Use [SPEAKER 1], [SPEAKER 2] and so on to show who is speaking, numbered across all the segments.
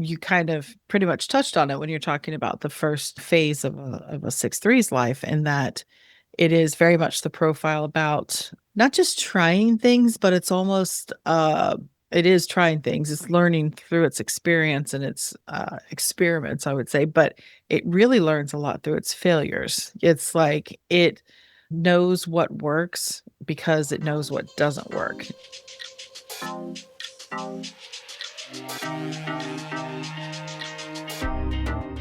[SPEAKER 1] you kind of pretty much touched on it when you're talking about the first phase of a 6-3's life, and that it is very much the profile about not just trying things, but it's almost it is trying things. It's learning through its experience and its experiments, I would say, but it really learns a lot through its failures. It's like it knows what works because it knows what doesn't work.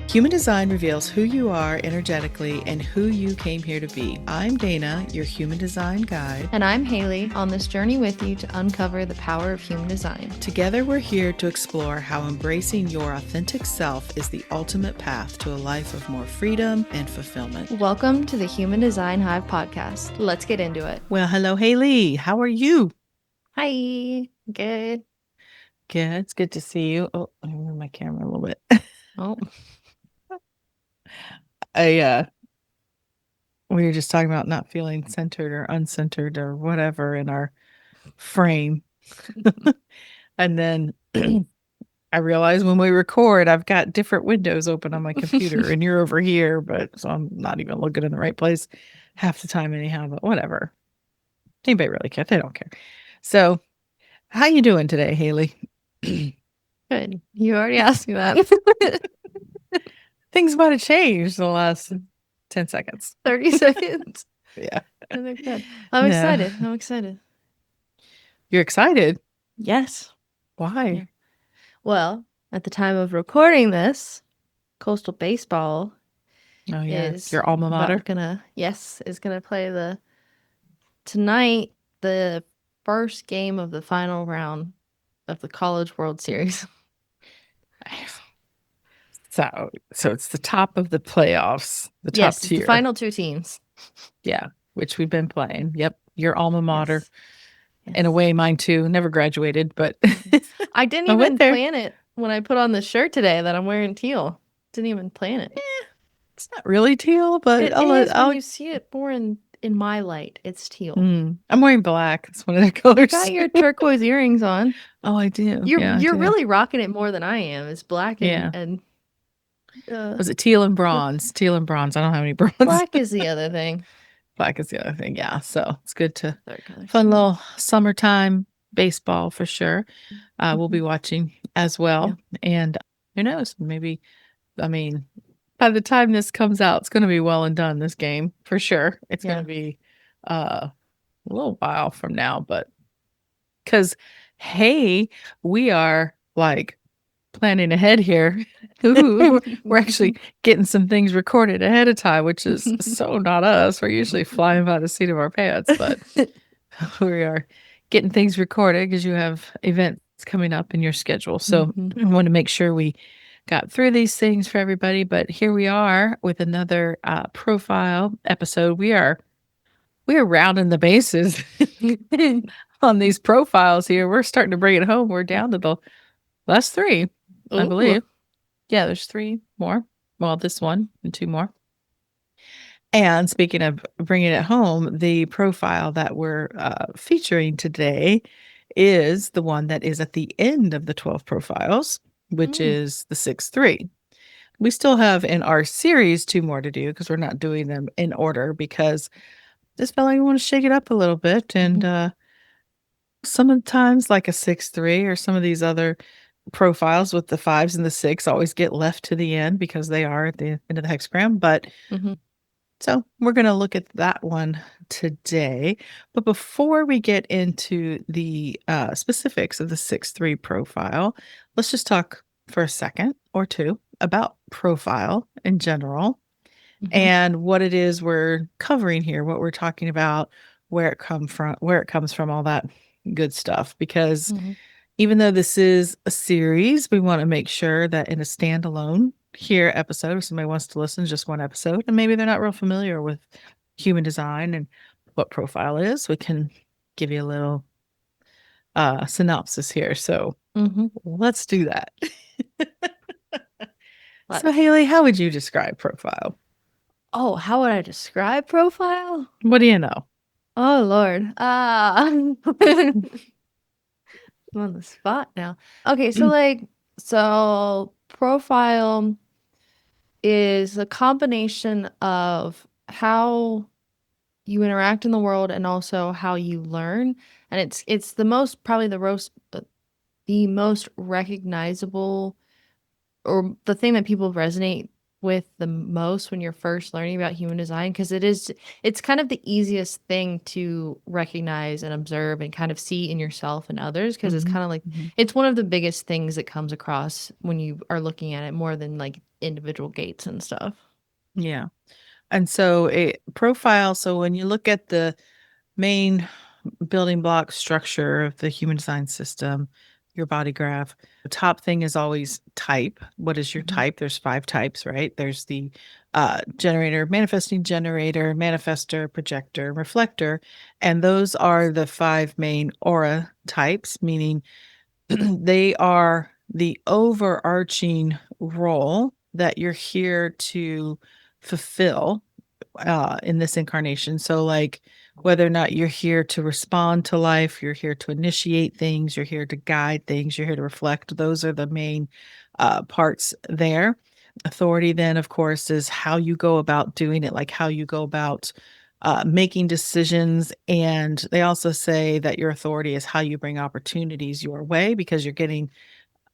[SPEAKER 1] Human Design reveals who you are energetically and who you came here to be. I'm Dana, your Human Design guide.
[SPEAKER 2] And I'm Haley, on this journey with you to uncover the power of human design.
[SPEAKER 1] Together, we're here to explore how embracing your authentic self is the ultimate path to a life of more freedom and fulfillment.
[SPEAKER 2] Welcome to the Human Design Hive podcast. Let's get into it.
[SPEAKER 1] Well, hello, Haley. How are you?
[SPEAKER 2] Hi. Good.
[SPEAKER 1] Good. It's good to see you. Oh, let me move my camera a little bit.
[SPEAKER 2] Oh.
[SPEAKER 1] We were just talking about not feeling centered or uncentered or whatever in our frame. And then I realized when we record, I've got different windows open on my computer and you're over here, but so I'm not even looking in the right place half the time anyhow, but whatever. Anybody really care? They don't care. So how you doing today, Haley?
[SPEAKER 2] Good. You already asked me that.
[SPEAKER 1] Things might have changed in the last 10 seconds.
[SPEAKER 2] 30 seconds.
[SPEAKER 1] Yeah.
[SPEAKER 2] And they're good. I'm excited. I'm excited.
[SPEAKER 1] You're excited?
[SPEAKER 2] Yes.
[SPEAKER 1] Why?
[SPEAKER 2] Yeah. Well, at the time of recording this, Coastal Baseball is
[SPEAKER 1] your alma mater.
[SPEAKER 2] Is gonna play tonight the first game of the final round of the College World Series.
[SPEAKER 1] So it's the top of the playoffs, the top tier.
[SPEAKER 2] The final two teams.
[SPEAKER 1] Yeah, which we've been playing. Yep, your alma mater.
[SPEAKER 2] Yes.
[SPEAKER 1] In a way, mine too. Never graduated, but
[SPEAKER 2] I didn't even plan it when I put on the shirt today that I'm wearing teal. Didn't even plan it.
[SPEAKER 1] It's not really teal, but
[SPEAKER 2] it is when you see it more in my light. It's teal.
[SPEAKER 1] I'm wearing black. It's one of the colors.
[SPEAKER 2] You got your turquoise earrings on.
[SPEAKER 1] Oh, I do.
[SPEAKER 2] You're really rocking it more than I am. It's black and
[SPEAKER 1] was it teal and bronze? Teal and bronze. I don't have any bronze.
[SPEAKER 2] Black is the other thing.
[SPEAKER 1] Black is the other thing. Yeah. So it's good to fun little summertime baseball for sure. We'll be watching as well. Yeah. And who knows? Maybe, by the time this comes out, it's going to be well and done, this game for sure. It's going to be a little while from now, but because, hey, we are like planning ahead here. We're actually getting some things recorded ahead of time, which is so not us. We're usually flying by the seat of our pants, but we are getting things recorded because you have events coming up in your schedule. So I want to make sure we got through these things for everybody. But here we are with another profile episode. We are rounding the bases on these profiles here. We're starting to bring it home. We're down to the last 3. I believe. Yeah, there's 3 more. Well, this one and 2 more. And speaking of bringing it home, the profile that we're featuring today is the one that is at the end of the 12 profiles, which is the 6-3. We still have in our series 2 more to do because we're not doing them in order because this felt like we want to shake it up a little bit. And sometimes like a 6-3 or some of these other profiles with the 5s and the 6 always get left to the end because they are at the end of the hexagram. But so we're going to look at that one today. But before we get into the specifics of the 6-3 profile, let's just talk for a second or two about profile in general and what it is we're covering here, what we're talking about, where it comes from, all that good stuff. Because even though this is a series, we want to make sure that in a standalone here episode, if somebody wants to listen to just one episode, and maybe they're not real familiar with human design and what profile is, we can give you a little synopsis here. So let's do that. So Haley, how would you describe profile?
[SPEAKER 2] Oh, how would I describe profile?
[SPEAKER 1] What do you know?
[SPEAKER 2] Oh, Lord. I'm on the spot now. Okay, so So, profile is a combination of how you interact in the world and also how you learn. And it's the most probably the most recognizable, or the thing that people resonate with the most when you're first learning about human design, because it's kind of the easiest thing to recognize and observe and kind of see in yourself and others, because it's
[SPEAKER 1] Mhm,
[SPEAKER 2] kind of like
[SPEAKER 1] mhm.
[SPEAKER 2] it's one of the biggest things that comes across when you are looking at it, more than like individual gates and stuff.
[SPEAKER 1] Yeah. And so a profile, so when you look at the main building block structure of the human design system, your body graph, the top thing is always type. What is your
[SPEAKER 2] Hmm.
[SPEAKER 1] type? There's 5 types, right? There's the generator, manifesting generator, manifestor, projector, reflector. And those are the 5 main aura types, meaning they are the overarching role that you're here to fulfill in this incarnation. So, like, whether or not you're here to respond to life, you're here to initiate things, you're here to guide things, you're here to reflect. Those are the main parts there. Authority, then, of course, is how you go about doing it, like how you go about making decisions. And they also say that your authority is how you bring opportunities your way because you're getting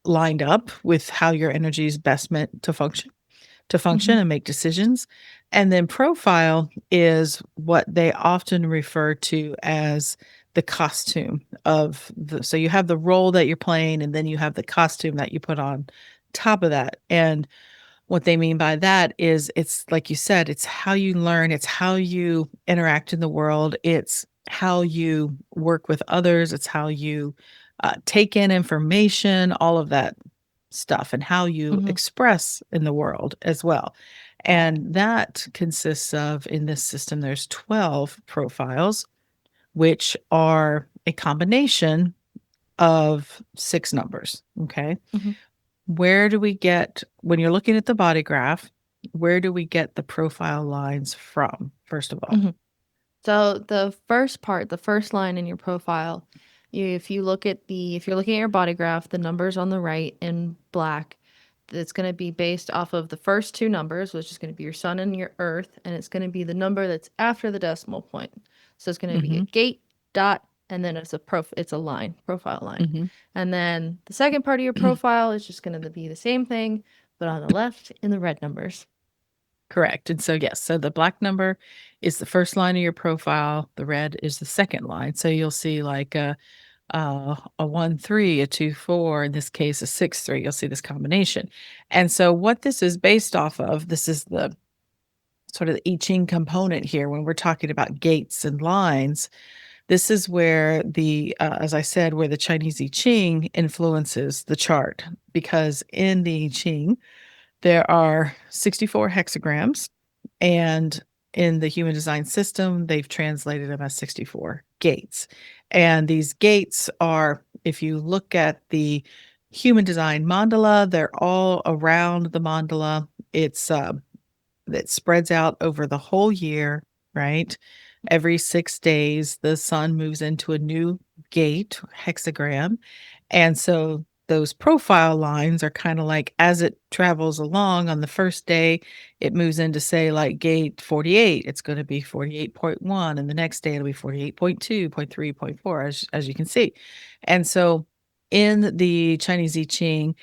[SPEAKER 1] lined up with how your energy is best meant to function
[SPEAKER 2] Hmm.
[SPEAKER 1] and make decisions. And then profile is what they often refer to as the costume of the, so you have the role that you're playing and then you have the costume that you put on top of that. And what they mean by that is it's like you said, it's how you learn, it's how you interact in the world, it's how you work with others, it's how you take in information, all of that stuff, and how you
[SPEAKER 2] Hmm.
[SPEAKER 1] express in the world as well. And that consists of, in this system, there's 12 profiles, which are a combination of 6 numbers. Okay.
[SPEAKER 2] Hmm.
[SPEAKER 1] Where do we get, when you're looking at the body graph, where do we get the profile lines from, first of all?
[SPEAKER 2] Hmm. So the first part, the first line in your profile, if you're looking at your body graph, the numbers on the right in black, it's going to be based off of the first two numbers, which is going to be your sun and your earth, and it's going to be the number that's after the decimal point. So it's going to be a
[SPEAKER 1] Mhm,
[SPEAKER 2] gate, dot, and then it's a line, profile line.
[SPEAKER 1] mhm.
[SPEAKER 2] And then the second part of your profile is just going to be the same thing, but on the left in the red numbers.
[SPEAKER 1] Correct, and so, yes, so the black number is the first line of your profile, the red is the second line, so you'll see, like, a 1-3, a 2-4, in this case, a 6-3, you'll see this combination, and so what this is based off of, this is the sort of the I Ching component here when we're talking about gates and lines. This is where as I said, where the Chinese I Ching influences the chart, because in the I Ching, there are 64 hexagrams, and in the human design system, they've translated them as 64 gates. And these gates are, if you look at the human design mandala, they're all around the mandala. It's that spreads out over the whole year, right? Every 6 days, the sun moves into a new gate, hexagram. And so those profile lines are kind of like, as it travels along on the first day, it moves into, say, like gate 48. It's going to be 48.1. And the next day, it'll be 48.2, point 3, point 4, as you can see. And so in the Chinese I Ching,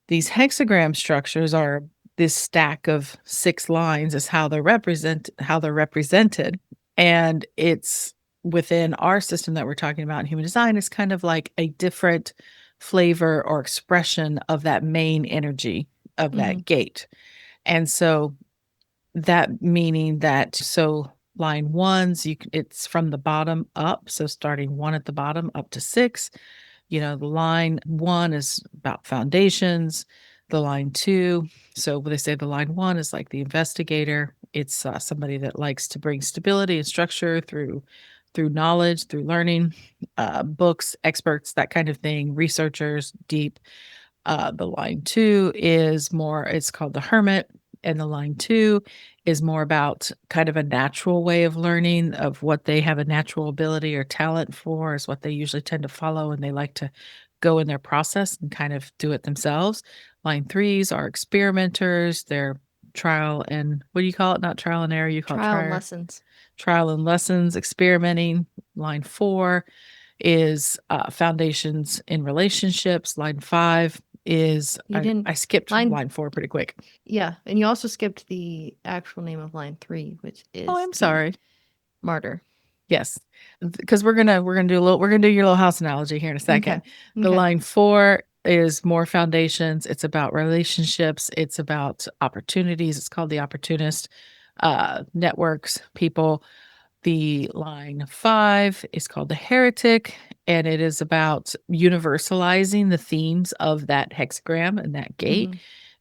[SPEAKER 1] these hexagram structures are this stack of 6 lines is how they're represented, and it's within our system that we're talking about in human design, is kind of like a different flavor or expression of that main energy of
[SPEAKER 2] Mm-hmm.
[SPEAKER 1] that gate. And so that meaning that, so line 1s, it's from the bottom up, so starting 1 at the bottom up to 6. The line 1 is about foundations, the line 2, so when they say the line 1 is like the investigator, it's, somebody that likes to bring stability and structure through knowledge, through learning, books, experts, that kind of thing, researchers, deep. The line 2 is more, it's called the hermit, and the line 2 is more about kind of a natural way of learning, of what they have a natural ability or talent for, is what they usually tend to follow, and they like to go in their process and kind of do it themselves. Line 3s are experimenters. They're trial and what do you call it? Not trial and error. You call
[SPEAKER 2] Trial
[SPEAKER 1] it
[SPEAKER 2] and lessons.
[SPEAKER 1] trial and lessons, experimenting. Line 4 is foundations in relationships. Line 5 is I skipped line 4 pretty quick.
[SPEAKER 2] Yeah, and you also skipped the actual name of line 3, which is
[SPEAKER 1] I'm sorry.
[SPEAKER 2] Martyr.
[SPEAKER 1] Yes, because we're gonna do your little house analogy here in a second.
[SPEAKER 2] Okay.
[SPEAKER 1] The line 4 is more foundations. It's about relationships. It's about opportunities. It's called the opportunist. Networks, people. The line 5 is called the heretic, and it is about universalizing the themes of that hexagram and that gate,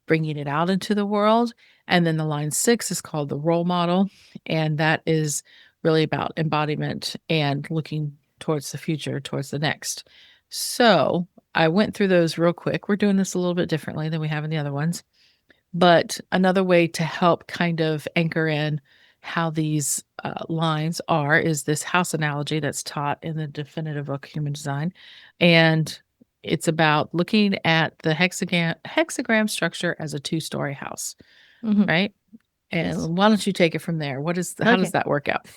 [SPEAKER 1] bringing it out into the world. And then the line 6 is called the role model, and that is really about embodiment and looking towards the future, towards the next. So I went through those real quick. We're doing this a little bit differently than we have in the other ones. But another way to help kind of anchor in how these lines are is this house analogy that's taught in the definitive book Human Design. And it's about looking at the hexagram structure as a 2-story house, right? And why don't you take it from there? How does that work out?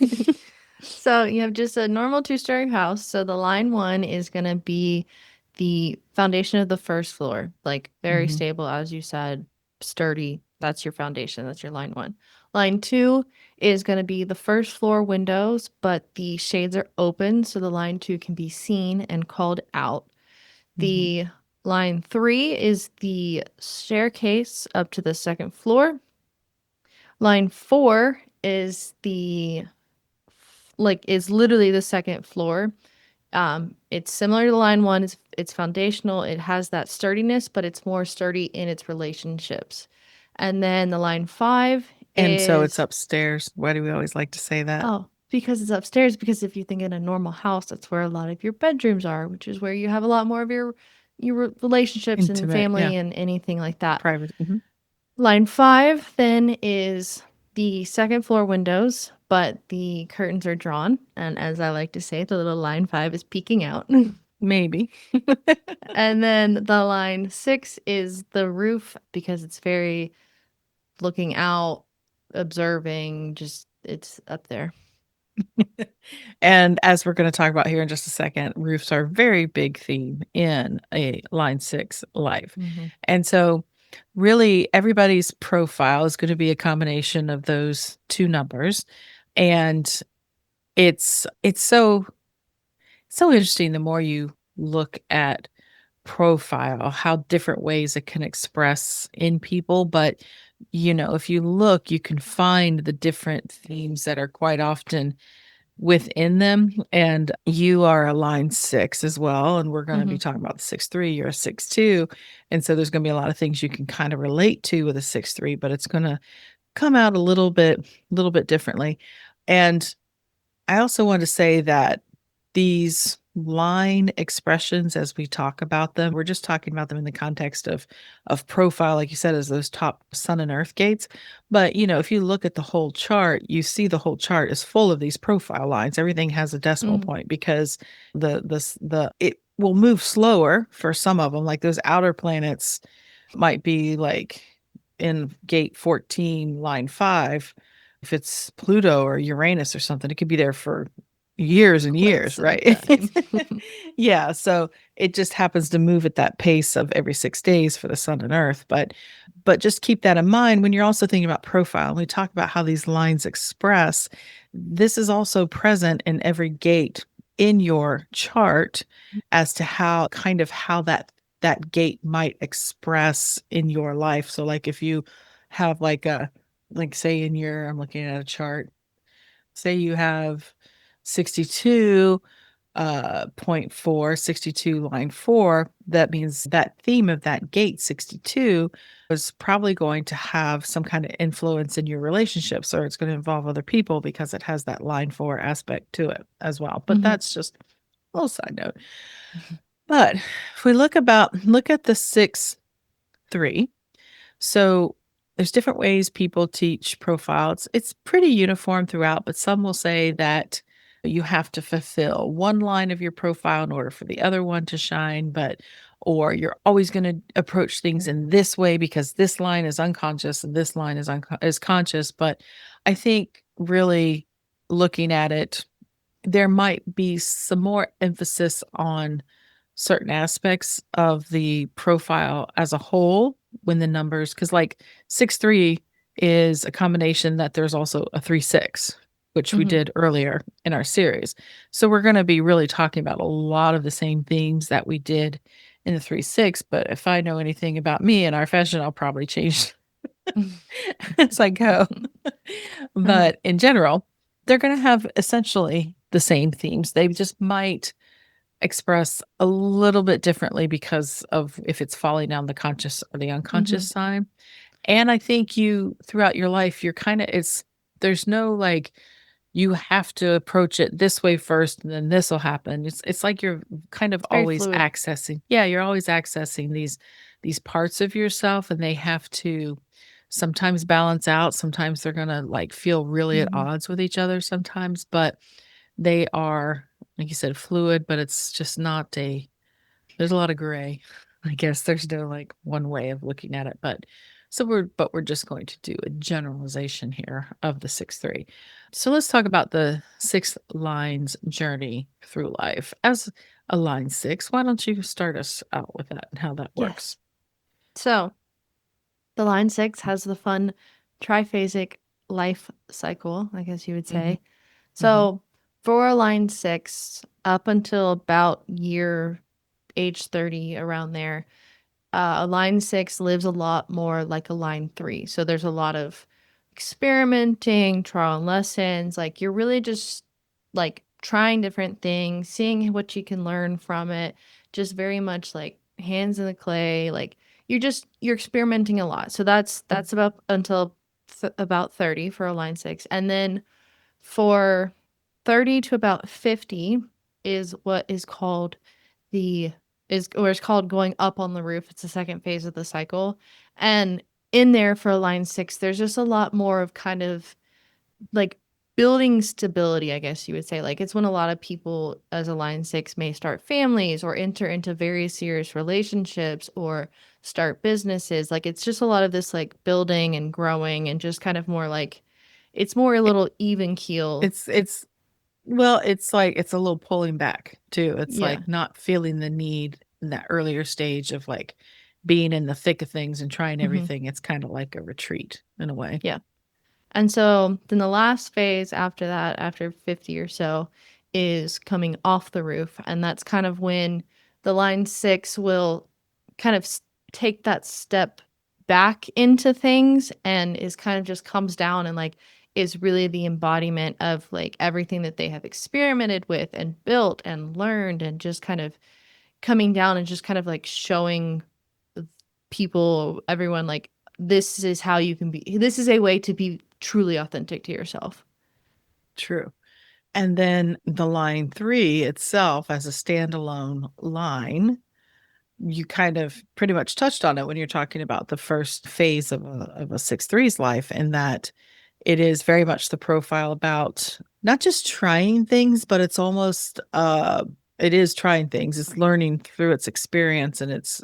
[SPEAKER 2] So you have just a normal 2-story house. So the line 1 is going to be the foundation of the first floor, like very stable, as you said, sturdy. That's your foundation. That's your line 1. Line 2 is going to be the first floor windows, but the shades are open, so the line 2 can be seen and called out. The line 3 is the staircase up to the second floor. Line 4 is is literally the second floor. It's similar to line 1. It's foundational. It has that sturdiness, but it's more sturdy in its relationships. And then the line 5
[SPEAKER 1] and so it's upstairs. Why do we always like to say that?
[SPEAKER 2] Oh, because it's upstairs. Because if you think in a normal house, that's where a lot of your bedrooms are, which is where you have a lot more of your relationships and family and anything like that.
[SPEAKER 1] Private.
[SPEAKER 2] Line 5 then is the second floor windows, but the curtains are drawn. And as I like to say, the little line 5 is peeking out.
[SPEAKER 1] Maybe.
[SPEAKER 2] And then the line 6 is the roof because it's very looking out, observing, just it's up there.
[SPEAKER 1] And as we're going to talk about here in just a second, roofs are a very big theme in a line 6 life. And so really everybody's profile is going to be a combination of those two numbers. And it's so interesting the more you look at profile, how different ways it can express in people. But, if you look, you can find the different themes that are quite often within them. And you are a line 6 as well. And we're going to be talking about the 6-3, you're a 6-2. And so there's going to be a lot of things you can kind of relate to with a 6-3, but it's going to come out a little bit differently. And I also want to say that these line expressions, as we talk about them, we're just talking about them in the context of profile, like you said, as those top sun and earth gates. But if you look at the whole chart, you see the whole chart is full of these profile lines. Everything has a decimal point because it will move slower for some of them. Like those outer planets might be like in gate 14, line 5. If it's Pluto or Uranus or something, it could be there for years and years, right? Yeah. So it just happens to move at that pace of every 6 days for the sun and earth. But just keep that in mind when you're also thinking about profile. When we talk about how these lines express, this is also present in every gate in your chart as to how that gate might express in your life. So like if you have say I'm looking at a chart, say you have 62 .4, 62 line 4, that means that theme of that gate 62 is probably going to have some kind of influence in your relationships, or it's going to involve other people because it has that line 4 aspect to it as well. But that's just a little side note. But if we look at the 6-3, so there's different ways people teach profiles. It's pretty uniform throughout, but some will say that you have to fulfill one line of your profile in order for the other one to shine, or you're always going to approach things in this way because this line is unconscious and this line is conscious. But I think really looking at it, there might be some more emphasis on certain aspects of the profile as a whole when the numbers, because like 6-3 is a combination that there's also a 3-6, which we did earlier in our series. So we're going to be really talking about a lot of the same themes that we did in the 3-6. But if I know anything about me and our fashion, I'll probably change as I go. But in general, they're going to have essentially the same themes. They just might express a little bit differently because of if it's falling down the conscious or the unconscious side. And I think you throughout your life, you're kind of there's no like you have to approach it this way first and then this will happen. It's like you're kind of
[SPEAKER 2] Very
[SPEAKER 1] always
[SPEAKER 2] fluid.
[SPEAKER 1] accessing. Yeah, you're always accessing these parts of yourself, and they have to sometimes balance out. Sometimes they're going to like feel really at odds with each other sometimes, but they are, like you said, fluid, but it's just not there's a lot of gray. I guess there's no like one way of looking at it, but we're just going to do a generalization here of the 6-3. So let's talk about the 6 lines journey through life. As a line 6, why don't you start us out with that and how that works?
[SPEAKER 2] Yes. So the line 6 has the fun triphasic life cycle, I guess you would say. So for line 6, up until about age 30, around there, a line 6 lives a lot more like a line 3. So there's a lot of experimenting, trial and lessons. Like you're really just like trying different things, seeing what you can learn from it. Just very much like hands in the clay. Like you're experimenting a lot. So that's about until about 30 for a line 6. And then for 30 to about 50 is what is called it's called going up on the roof. It's the second phase of the cycle. And in there for line 6, there's just a lot more of kind of like building stability, I guess you would say. Like it's when a lot of people as a line 6 may start families or enter into very serious relationships or start businesses. Like it's just a lot of this like building and growing and just kind of more like it's more a little even keel.
[SPEAKER 1] It's like it's a little pulling back too. It's
[SPEAKER 2] Yeah.
[SPEAKER 1] like not feeling the need in that earlier stage of like being in the thick of things and trying everything. It's kind of like a retreat in a way.
[SPEAKER 2] Yeah. And so then the last phase after that, after 50 or so, is coming off the roof. And that's kind of when the line 6 will kind of take that step back into things and is kind of just comes down and like is really the embodiment of like everything that they have experimented with and built and learned and just kind of coming down and just kind of like showing people, everyone, like this is how you can be. This is a way to be truly authentic to yourself.
[SPEAKER 1] True. And then the line 3 itself as a standalone line, you kind of pretty much touched on it when you're talking about the first phase of a 6-3's life, and that it is very much the profile about not just trying things, but it's almost it is trying things. It's learning through its experience and its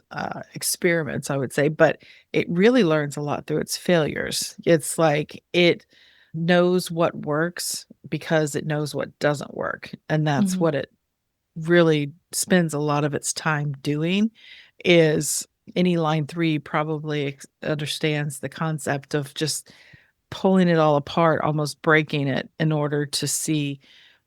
[SPEAKER 1] experiments, I would say, but it really learns a lot through its failures. It's like it knows what works because it knows what doesn't work. And that's what it really spends a lot of its time doing. Is any line 3 probably understands the concept of just pulling it all apart, almost breaking it in order to see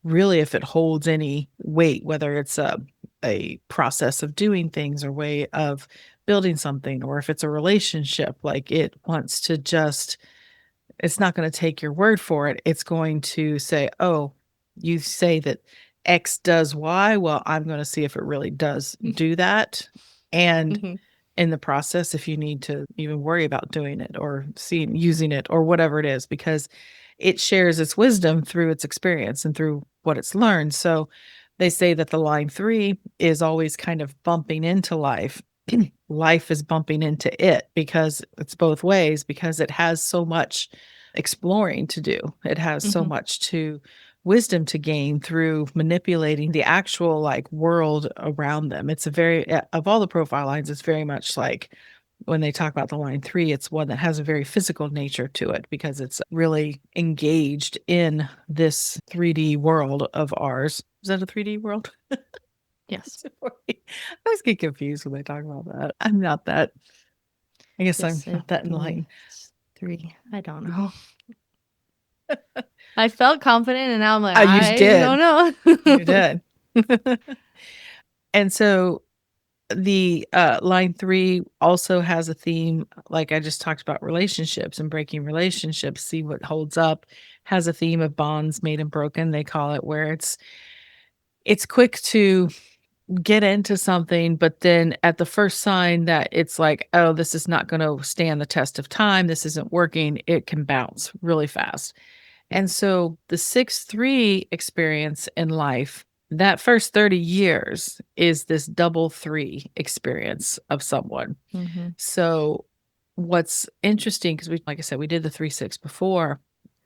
[SPEAKER 1] really if it holds any weight, whether it's a process of doing things or way of building something, or if it's a relationship. Like it wants to just, it's not going to take your word for it. It's going to say, oh, you say that X does Y. Well, I'm going to see if it really does do that. And in the process, if you need to even worry about doing it or using it or whatever it is, because it shares its wisdom through its experience and through what it's learned. So they say that the line 3 is always kind of bumping into life. Life is bumping into it because it's both ways, because it has so much exploring to do. It has so much to wisdom to gain through manipulating the actual like world around them. It's a very, of all the profile lines, it's very much like when they talk about the line 3, it's one that has a very physical nature to it because it's really engaged in this 3D world of ours. Is that a 3D world?
[SPEAKER 2] Yes.
[SPEAKER 1] I always get confused when they talk about that. I'm not that. I guess
[SPEAKER 2] Yes,
[SPEAKER 1] I'm not that enlightened.
[SPEAKER 2] it's 3. I don't know. I felt confident, and now I'm like,
[SPEAKER 1] Oh, you
[SPEAKER 2] I
[SPEAKER 1] did.
[SPEAKER 2] don't know.
[SPEAKER 1] You did. And so the line 3 also has a theme, like I just talked about relationships and breaking relationships, see what holds up, has a theme of bonds made and broken, they call it, where it's quick to get into something, but then at the first sign that it's like, oh, this is not going to stand the test of time, this isn't working, it can bounce really fast. And so the 6-3 experience in life, that first 30 years is this double 3 experience of someone.
[SPEAKER 2] Mhm.
[SPEAKER 1] So what's interesting, because we, like I said, we did the 3-6 before,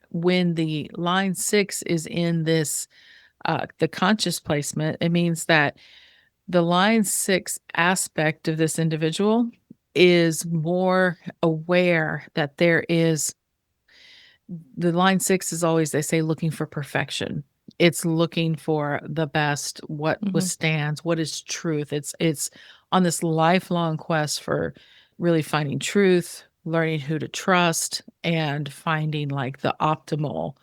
[SPEAKER 1] when the line 6 is in this, the conscious placement, it means that the line 6 aspect of this individual is more aware that there is the line 6 is always, they say, looking for perfection. It's looking for the best, what
[SPEAKER 2] Mhm.
[SPEAKER 1] withstands, what is truth. It's on this lifelong quest for really finding truth, learning who to trust, and finding like the optimal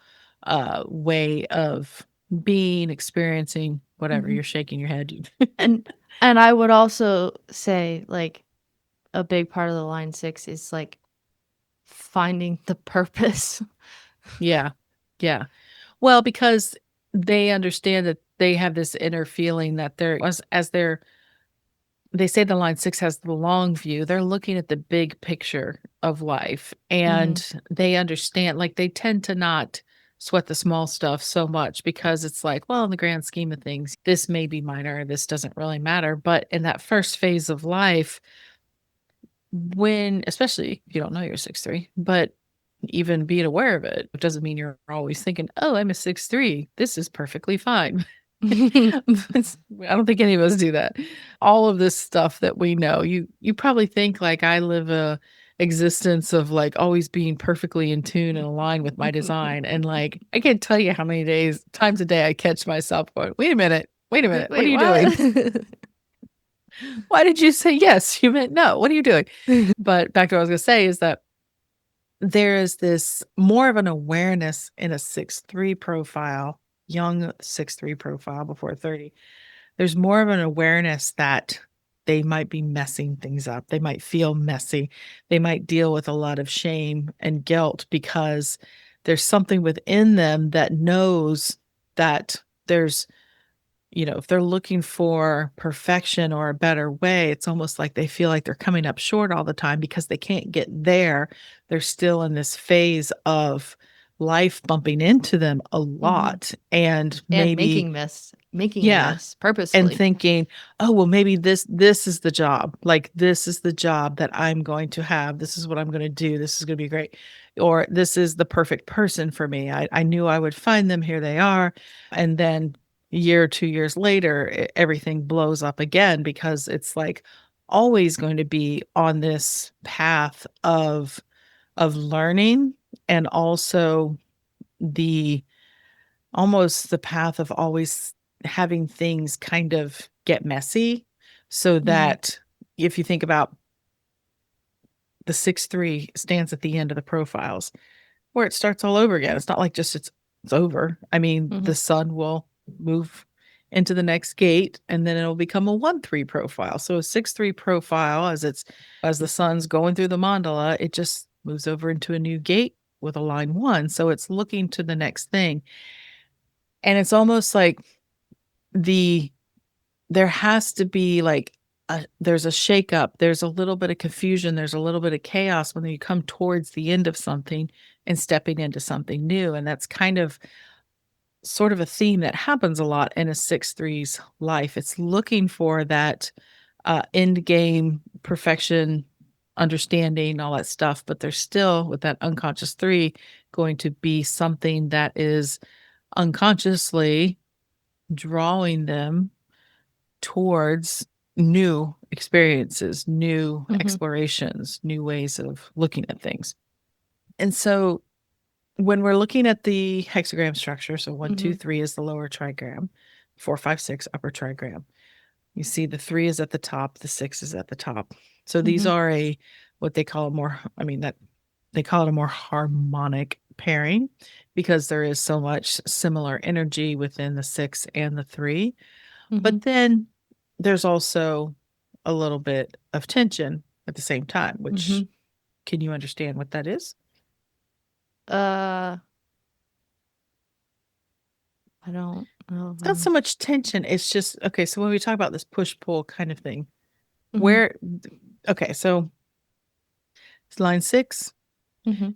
[SPEAKER 1] way of being, experiencing, whatever.
[SPEAKER 2] Mhm.
[SPEAKER 1] You're shaking your head.
[SPEAKER 2] And and I would also say, like, a big part of the line 6 is, like, finding the purpose.
[SPEAKER 1] Yeah. Yeah. Well, because they understand that they have this inner feeling that they're as they're they say the line 6 has the long view. They're looking at the big picture of life,
[SPEAKER 2] Mhm.
[SPEAKER 1] and they understand, like, they tend to not sweat the small stuff so much because it's like, well, in the grand scheme of things, this may be minor, this doesn't really matter. But in that first phase of life, when especially if you don't know you're 6-3, but even being aware of it doesn't mean you're always thinking, "Oh, I'm a 6-3. This is perfectly fine." I don't think any of us do that. All of this stuff that we know, you probably think like I live a existence of like always being perfectly in tune and aligned with my design. And like I can't tell you how many times a day I catch myself going, wait a minute, what are
[SPEAKER 2] Wait,
[SPEAKER 1] you doing?
[SPEAKER 2] what?
[SPEAKER 1] Why did you say yes? You meant no. What are you doing? But back to what I was gonna say is that there is this more of an awareness in a 6-3 profile, young 6-3 profile before 30. There's more of an awareness that they might be messing things up. They might feel messy. They might deal with a lot of shame and guilt because there's something within them that knows that there's, if they're looking for perfection or a better way, it's almost like they feel like they're coming up short all the time because they can't get there. They're still in this phase of life bumping into them a
[SPEAKER 2] Mhm.
[SPEAKER 1] lot. And
[SPEAKER 2] And
[SPEAKER 1] maybe,
[SPEAKER 2] making a
[SPEAKER 1] yeah,
[SPEAKER 2] mess
[SPEAKER 1] and
[SPEAKER 2] purposefully.
[SPEAKER 1] thinking, "Oh, well, maybe this is the job. Like, this is the job that I'm going to have. This is what I'm gonna do. This is gonna be great." Or, "This is the perfect person for me. I knew I would find them. Here they are." And then a year or 2 years later, everything blows up again because it's, like, always going to be on this path of learning and also the almost the path of always having things kind of get messy so
[SPEAKER 2] Mhm.
[SPEAKER 1] that if you think about the 6-3 stands at the end of the profiles where it starts all over again. It's not like just it's over. I mean,
[SPEAKER 2] Mhm.
[SPEAKER 1] the sun will move into the next gate and then it'll become a 1-3 profile. So a 6-3 profile as the sun's going through the mandala, it just moves over into a new gate with a line 1. So it's looking to the next thing. And it's almost like the there has to be like there's a shakeup, there's a little bit of confusion, there's a little bit of chaos when you come towards the end of something and stepping into something new. And that's kind of sort of a theme that happens a lot in a 6-3's life. It's looking for that end game perfection, understanding, all that stuff, but there's still with that unconscious 3 going to be something that is unconsciously drawing them towards new experiences, new explorations, new ways of looking at things. And so when we're looking at the hexagram structure, so 1, 2, 3 is the lower trigram, 4, 5, 6 upper trigram. You see the 3 is at the top, the 6 is at the top. So these are what they call they call it a more harmonic pairing because there is so much similar energy within the 6 and the 3. But then there's also a little bit of tension at the same time, which can you understand what that is?
[SPEAKER 2] I don't know.
[SPEAKER 1] It's not so much tension. It's just, okay, so when we talk about this push-pull kind of thing, so line 6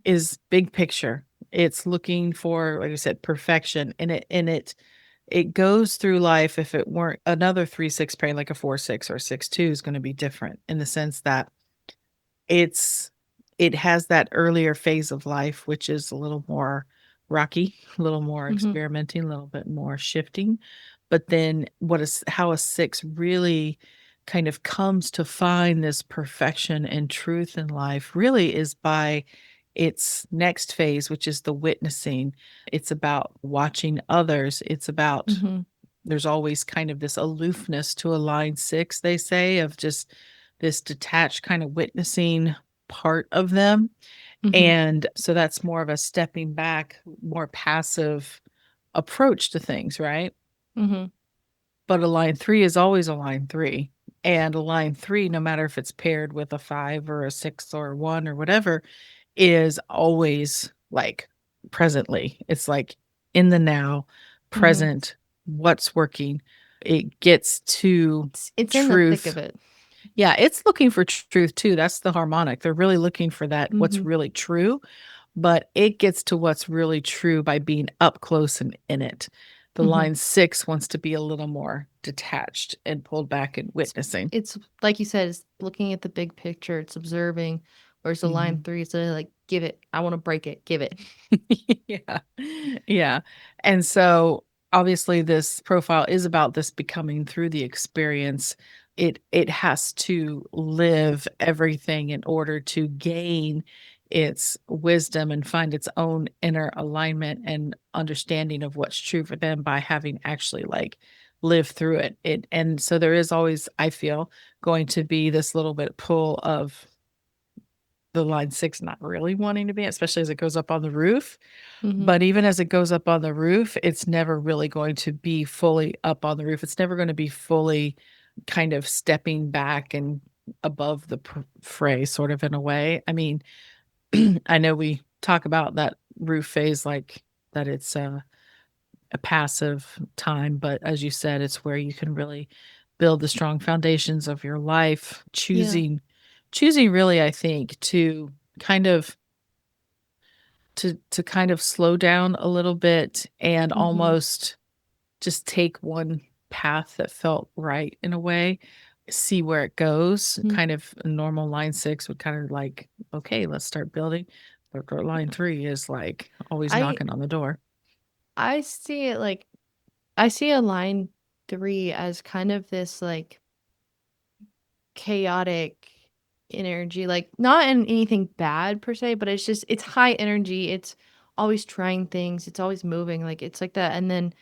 [SPEAKER 1] is big picture. It's looking for, like I said, perfection. And it goes through life. If it weren't another 3-6 pairing, like a 4-6 or 6-2 is going to be different in the sense that it has that earlier phase of life, which is a little more rocky, a little more experimenting, a little bit more shifting. But then how a 6 really kind of comes to find this perfection and truth in life really is by its next phase, which is the witnessing. It's about watching others. It's about there's always kind of this aloofness to a line 6, they say, of just this detached kind of witnessing part of them. And so that's more of a stepping back, more passive approach to things, right? But a line 3 is always a line 3. And a line 3, no matter if it's paired with a 5 or a 6 or a 1 or whatever, is always like presently. It's like in the now, present, what's working. It gets to
[SPEAKER 2] it's
[SPEAKER 1] truth.
[SPEAKER 2] In the thick of it.
[SPEAKER 1] Yeah, it's looking for truth too. That's the harmonic. They're really looking for that, what's really true. But it gets to what's really true by being up close and in it. The line 6 wants to be a little more detached and pulled back and witnessing.
[SPEAKER 2] It's like you said, it's looking at the big picture, it's observing. Whereas the line 3 is like, give it. I want to break it. Give it.
[SPEAKER 1] Yeah. Yeah. And so obviously this profile is about this becoming through the experience. It has to live everything in order to gain its wisdom and find its own inner alignment and understanding of what's true for them by having actually like lived through it. And so there is always, I feel, going to be this little bit pull of the line 6 not really wanting to be, especially as it goes up on the roof. But even as it goes up on the roof, it's never really going to be fully up on the roof. It's never going to be fully kind of stepping back and above the fray, sort of in a way. I mean, I know we talk about that roof phase like that it's a passive time, but as you said, it's where you can really build the strong foundations of your life, choosing really, I think, to kind of kind of slow down a little bit and almost just take one path that felt right in a way, see where it goes. Kind of a normal line 6 would kind of like, okay, let's start building. But line 3 is like always knocking on the door.
[SPEAKER 2] I see it like, I see a line 3 as kind of this like chaotic energy, like not in anything bad per se, but it's just, it's high energy. It's always trying things. It's always moving. Like it's like that. And then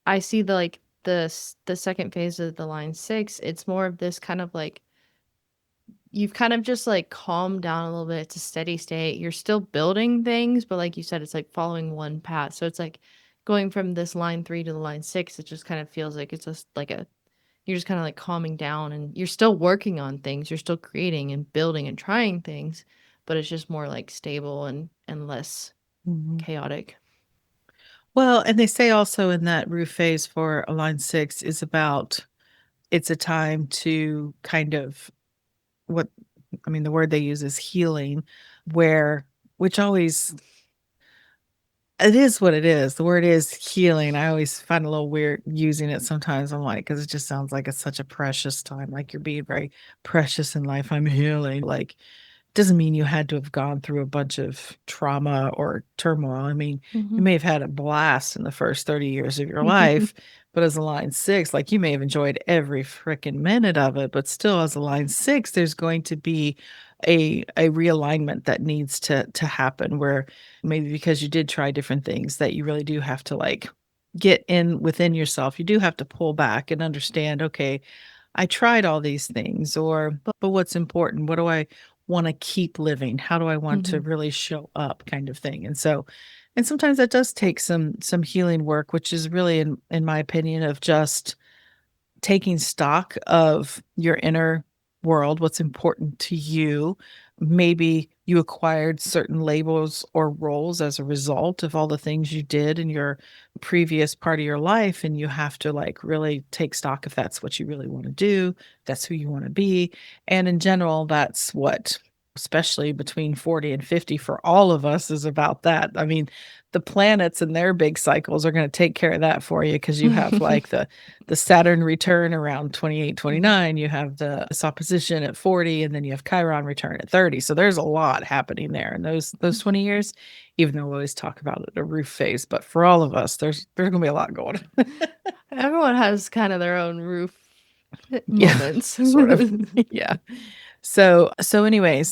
[SPEAKER 2] I see the like the second phase of the line 6. It's more of this kind of like, you've kind of just like calmed down a little bit. It's a steady state. You're still building things, but like you said, it's like following one path. So it's like going from this line 3 to the line 6. It just kind of feels like it's just like you're just kind of like calming down, and you're still working on things. You're still creating and building and trying things, but it's just more like stable and less chaotic.
[SPEAKER 1] Well, and they say also in that roof phase for a line 6 is about, it's a time to kind of the word they use is healing, which always, it is what it is. The word is healing. I always find a little weird using it sometimes. I'm like, because it just sounds like it's such a precious time. Like you're being very precious in life. I'm healing. Like doesn't mean you had to have gone through a bunch of trauma or turmoil. I mean, you may have had a blast in the first 30 years of your life, but as a line 6, like, you may have enjoyed every freaking minute of it, but still as a line 6, there's going to be a realignment that needs to happen, where maybe because you did try different things that you really do have to, like, get in within yourself. You do have to pull back and understand, okay, I tried all these things, or but what's important? What do I want to keep living? How do I want to really show up, kind of thing? And so, and sometimes that does take some healing work, which is really, in my opinion, of just taking stock of your inner world, what's important to you. Maybe you acquired certain labels or roles as a result of all the things you did in your previous part of your life. And you have to, like, really take stock if that's what you really want to do, that's who you want to be. And in general, that's what, especially between 40 and 50, for all of us, is about that. I mean, the planets and their big cycles are going to take care of that for you, because you have, like, the Saturn return around 28, 29. You have the opposition at 40, and then you have Chiron return at 30. So there's a lot happening there in those 20 years, even though we always talk about it, a roof phase. But for all of us, there's going to be a lot going on.
[SPEAKER 2] Everyone has kind of their own roof
[SPEAKER 1] Yeah,
[SPEAKER 2] moments.
[SPEAKER 1] sort of. Yeah. So anyway,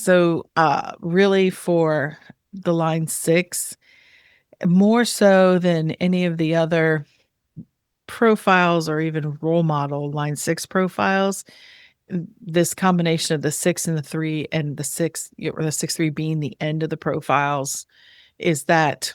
[SPEAKER 1] really for the line 6, more so than any of the other profiles or even role model line 6 profiles, this combination of the 6 and the 3, and the 6, or the 6-3 being the end of the profiles, is that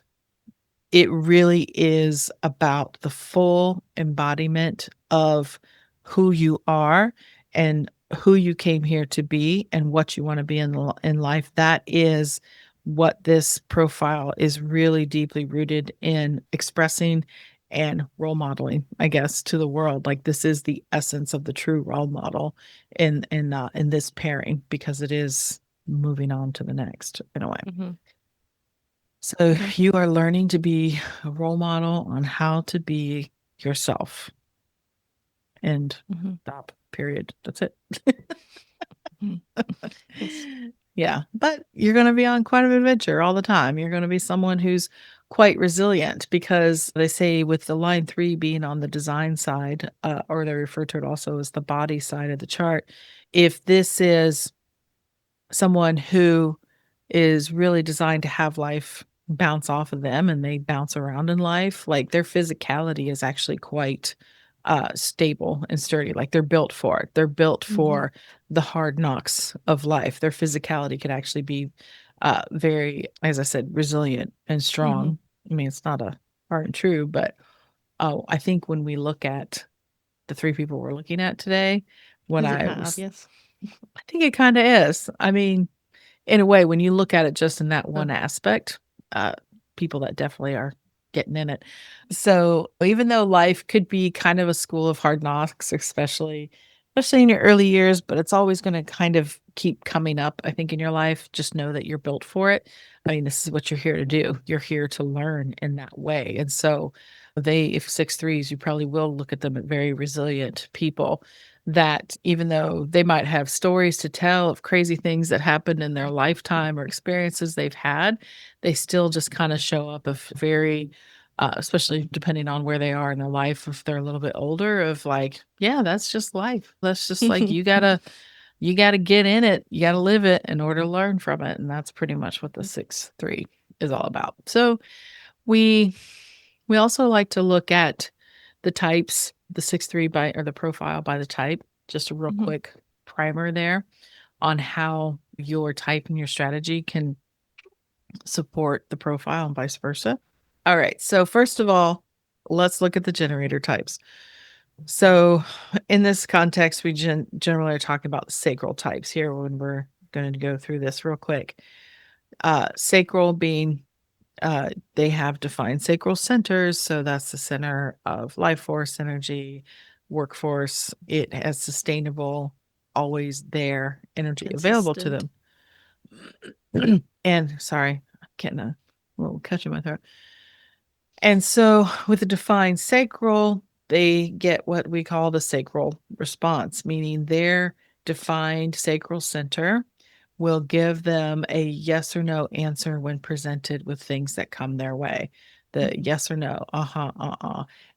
[SPEAKER 1] it really is about the full embodiment of who you are and who you came here to be and what you want to be in life. That is what this profile is really deeply rooted in expressing and role modeling, I guess, to the world. Like, this is the essence of the true role model in this pairing, because it is moving on to the next, in a way. So you are learning to be a role model on how to be yourself. And stop, period. That's it.
[SPEAKER 2] Yes.
[SPEAKER 1] Yeah. But you're going to be on quite an adventure all the time. You're going to be someone who's quite resilient, because they say, with the line 3 being on the design side, or they refer to it also as the body side of the chart, if this is someone who is really designed to have life bounce off of them and they bounce around in life, like, their physicality is actually quite stable and sturdy. Like, they're built for it. They're built for the hard knocks of life. Their physicality could actually be very, as I said, resilient and strong. I mean, it's not a hard and true, but I think when we look at the 3 people we're looking at today, when
[SPEAKER 2] Is it
[SPEAKER 1] I
[SPEAKER 2] kind of
[SPEAKER 1] was,
[SPEAKER 2] obvious?
[SPEAKER 1] I think it kind of is. I mean, in a way, when you look at it just in that one aspect, uh, people that definitely are getting in it. So even though life could be kind of a school of hard knocks, especially in your early years, but it's always going to kind of keep coming up, I think, in your life, just know that you're built for it. I mean, this is what you're here to do. You're here to learn in that way. And so if 6-3s, you probably will look at them as very resilient people, that even though they might have stories to tell of crazy things that happened in their lifetime or experiences they've had, they still just kind of show up of very, especially depending on where they are in their life, if they're a little bit older, of like, yeah, that's just life. That's just like, you gotta get in it. You gotta live it in order to learn from it. And that's pretty much what the 6-3 is all about. So we we also like to look at the types, the 6-3 or the profile by the type. Just a real quick primer there on how your type and your strategy can support the profile and vice versa. All right. So first of all, let's look at the generator types. So in this context, we generally are talking about the sacral types here when we're going to go through this real quick. Sacral being, they have defined sacral centers. So that's the center of life force, energy, workforce. It has sustainable, always there energy available to them. And sorry, I'm getting a little catch in my throat. And so with the defined sacral, they get what we call the sacral response, meaning their defined sacral center will give them a yes or no answer when presented with things that come their way. The yes or no,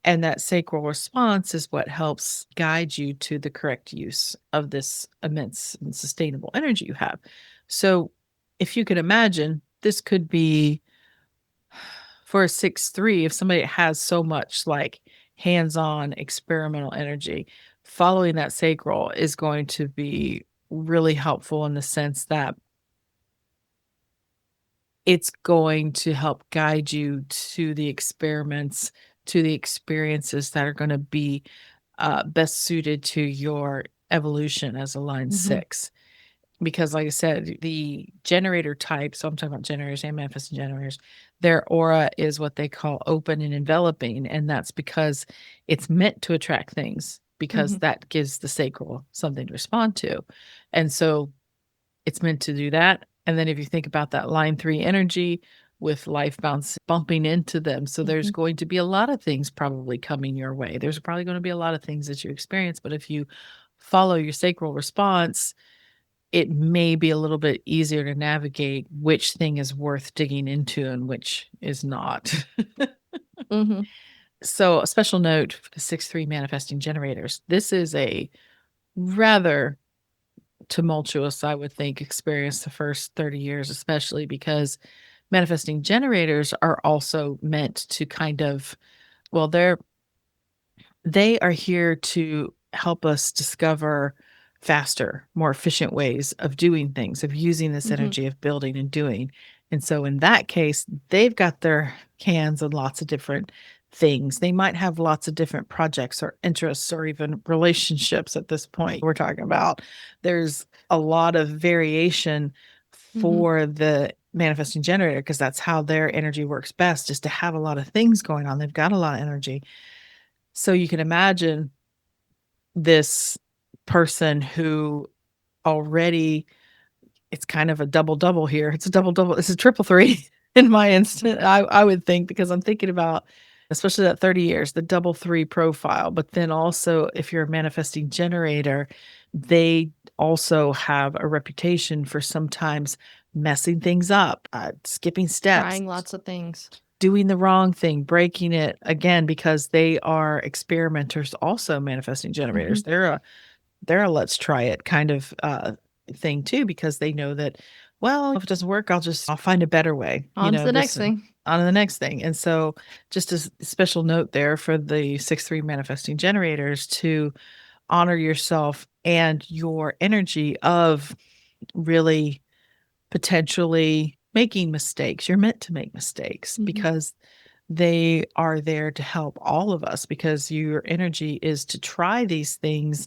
[SPEAKER 1] and that sacral response is what helps guide you to the correct use of this immense and sustainable energy you have. So, if you could imagine, this could be for a 6-3, if somebody has so much like hands-on experimental energy, following that sacral is going to be really helpful in the sense that it's going to help guide you to the experiments, to the experiences that are going to be best suited to your evolution as a line 6. Because like I said, the generator type, so I'm talking about generators and manifesting generators, their aura is what they call open and enveloping. And that's because it's meant to attract things, because that gives the sacral something to respond to. And so it's meant to do that. And then if you think about that line 3 energy with life bumping into them, so there's going to be a lot of things probably coming your way. There's probably going to be a lot of things that you experience, but if you follow your sacral response, it may be a little bit easier to navigate which thing is worth digging into and which is not. So, a special note for the 6-3 manifesting generators. This is a rather tumultuous, I would think, experience the first 30 years, especially because manifesting generators are also meant to kind of, well, they are here to help us discover faster, more efficient ways of doing things, of using this energy of building and doing. And so in that case, they've got their hands on lots of different things. They might have lots of different projects or interests or even relationships at this point we're talking about. There's a lot of variation for the manifesting generator because that's how their energy works best, is to have a lot of things going on. They've got a lot of energy. So you can imagine this person who already, it's kind of a double here. It's a double. It's a triple three in my instant. I would think, because I'm thinking about, especially that 30 years, the double 3 profile. But then also, if you're a manifesting generator, they also have a reputation for sometimes messing things up, skipping steps,
[SPEAKER 2] trying lots of things,
[SPEAKER 1] doing the wrong thing, breaking it again, because they are experimenters, also manifesting generators. They're a let's try it kind of thing too, because they know that, well, if it doesn't work, I'll find a better way.
[SPEAKER 2] on to the next thing.
[SPEAKER 1] On to the next thing. And so just a special note there for the 6-3 manifesting generators to honor yourself and your energy of really potentially making mistakes. You're meant to make mistakes because they are there to help all of us, because your energy is to try these things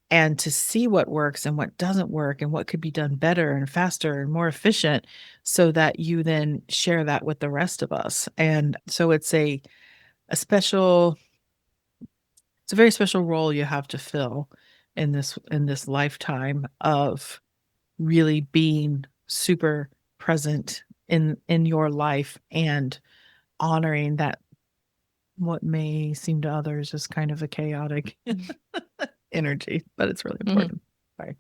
[SPEAKER 1] and to see what works and what doesn't work and what could be done better and faster and more efficient, so that you then share that with the rest of us. And so it's a special, it's a very special role you have to fill in this lifetime of really being super present in your life and honoring that what may seem to others as kind of a chaotic energy, but it's really important. Right.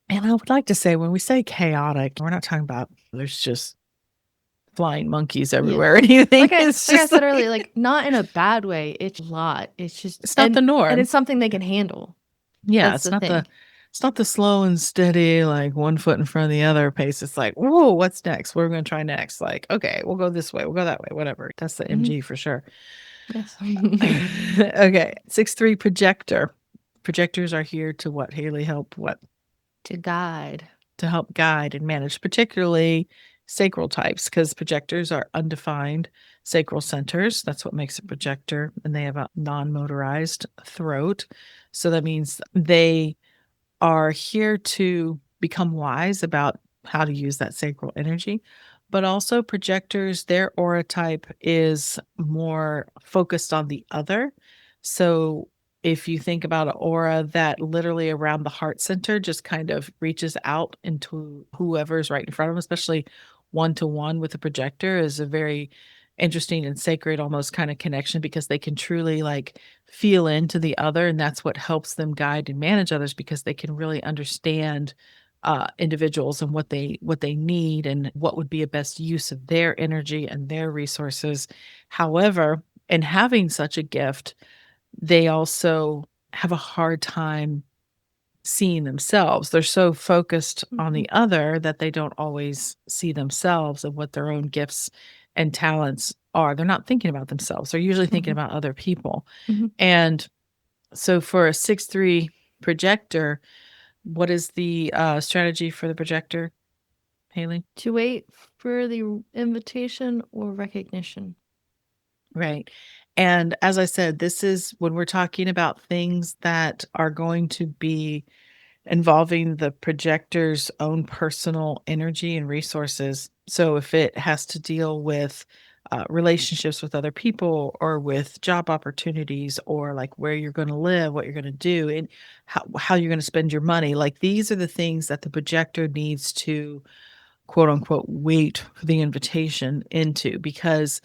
[SPEAKER 1] And I would like to say, when we say chaotic, we're not talking about there's just flying monkeys everywhere or anything.
[SPEAKER 2] Like I said earlier, like not in a bad way. It's a lot. It's just,
[SPEAKER 1] it's not the norm.
[SPEAKER 2] And it's something they can handle.
[SPEAKER 1] Yeah, it's not the slow and steady, like one foot in front of the other pace. It's like, whoa, what's next? What are we going to try next? Like, okay, we'll go this way, we'll go that way, whatever. That's the MG for sure.
[SPEAKER 2] Yes.
[SPEAKER 1] Okay, 6-3 projector. Projectors are here to what, Haley? Help what?
[SPEAKER 2] To guide.
[SPEAKER 1] To help guide and manage, particularly sacral types, because projectors are undefined sacral centers. That's what makes a projector. And they have a non-motorized throat. So that means they are here to become wise about how to use that sacral energy. But also projectors, their aura type is more focused on the other. So if you think about an aura that literally around the heart center just kind of reaches out into whoever's right in front of them, especially one-to-one with a projector, is a very interesting and sacred almost kind of connection because they can truly like feel into the other, and that's what helps them guide and manage others because they can really understand individuals and what they need and what would be a best use of their energy and their resources. However, in having such a gift, they also have a hard time seeing themselves. They're so focused on
[SPEAKER 2] Mhm.
[SPEAKER 1] the other that they don't always see themselves and what their own gifts and talents are. They're not thinking about themselves. They're usually thinking
[SPEAKER 2] Mhm.
[SPEAKER 1] about other people.
[SPEAKER 2] Mhm.
[SPEAKER 1] And so for a 6-3 projector, what is the strategy for the projector, Haley?
[SPEAKER 2] To wait for the invitation or recognition.
[SPEAKER 1] Right. And as I said, this is when we're talking about things that are going to be involving the projector's own personal energy and resources. So if it has to deal with relationships with other people or with job opportunities or like where you're going to live, what you're going to do, and how you're going to spend your money, like these are the things that the projector needs to quote unquote wait for the invitation into because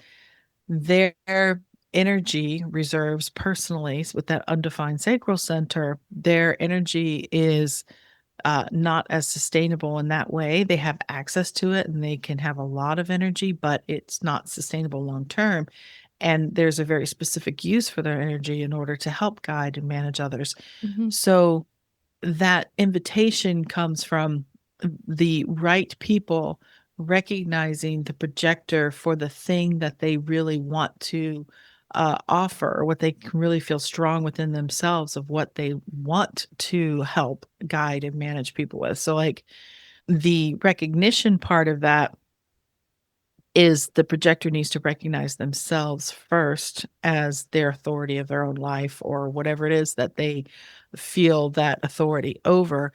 [SPEAKER 1] their energy reserves personally with that undefined sacral center, their energy is not as sustainable in that way. They have access to it and they can have a lot of energy, but it's not sustainable long term. And there's a very specific use for their energy in order to help guide and manage others.
[SPEAKER 2] Mhm.
[SPEAKER 1] So that invitation comes from the right people recognizing the projector for the thing that they really want to offer, or what they can really feel strong within themselves of what they want to help guide and manage people with. So, like the recognition part of that is the projector needs to recognize themselves first as their authority of their own life or whatever it is that they feel that authority over,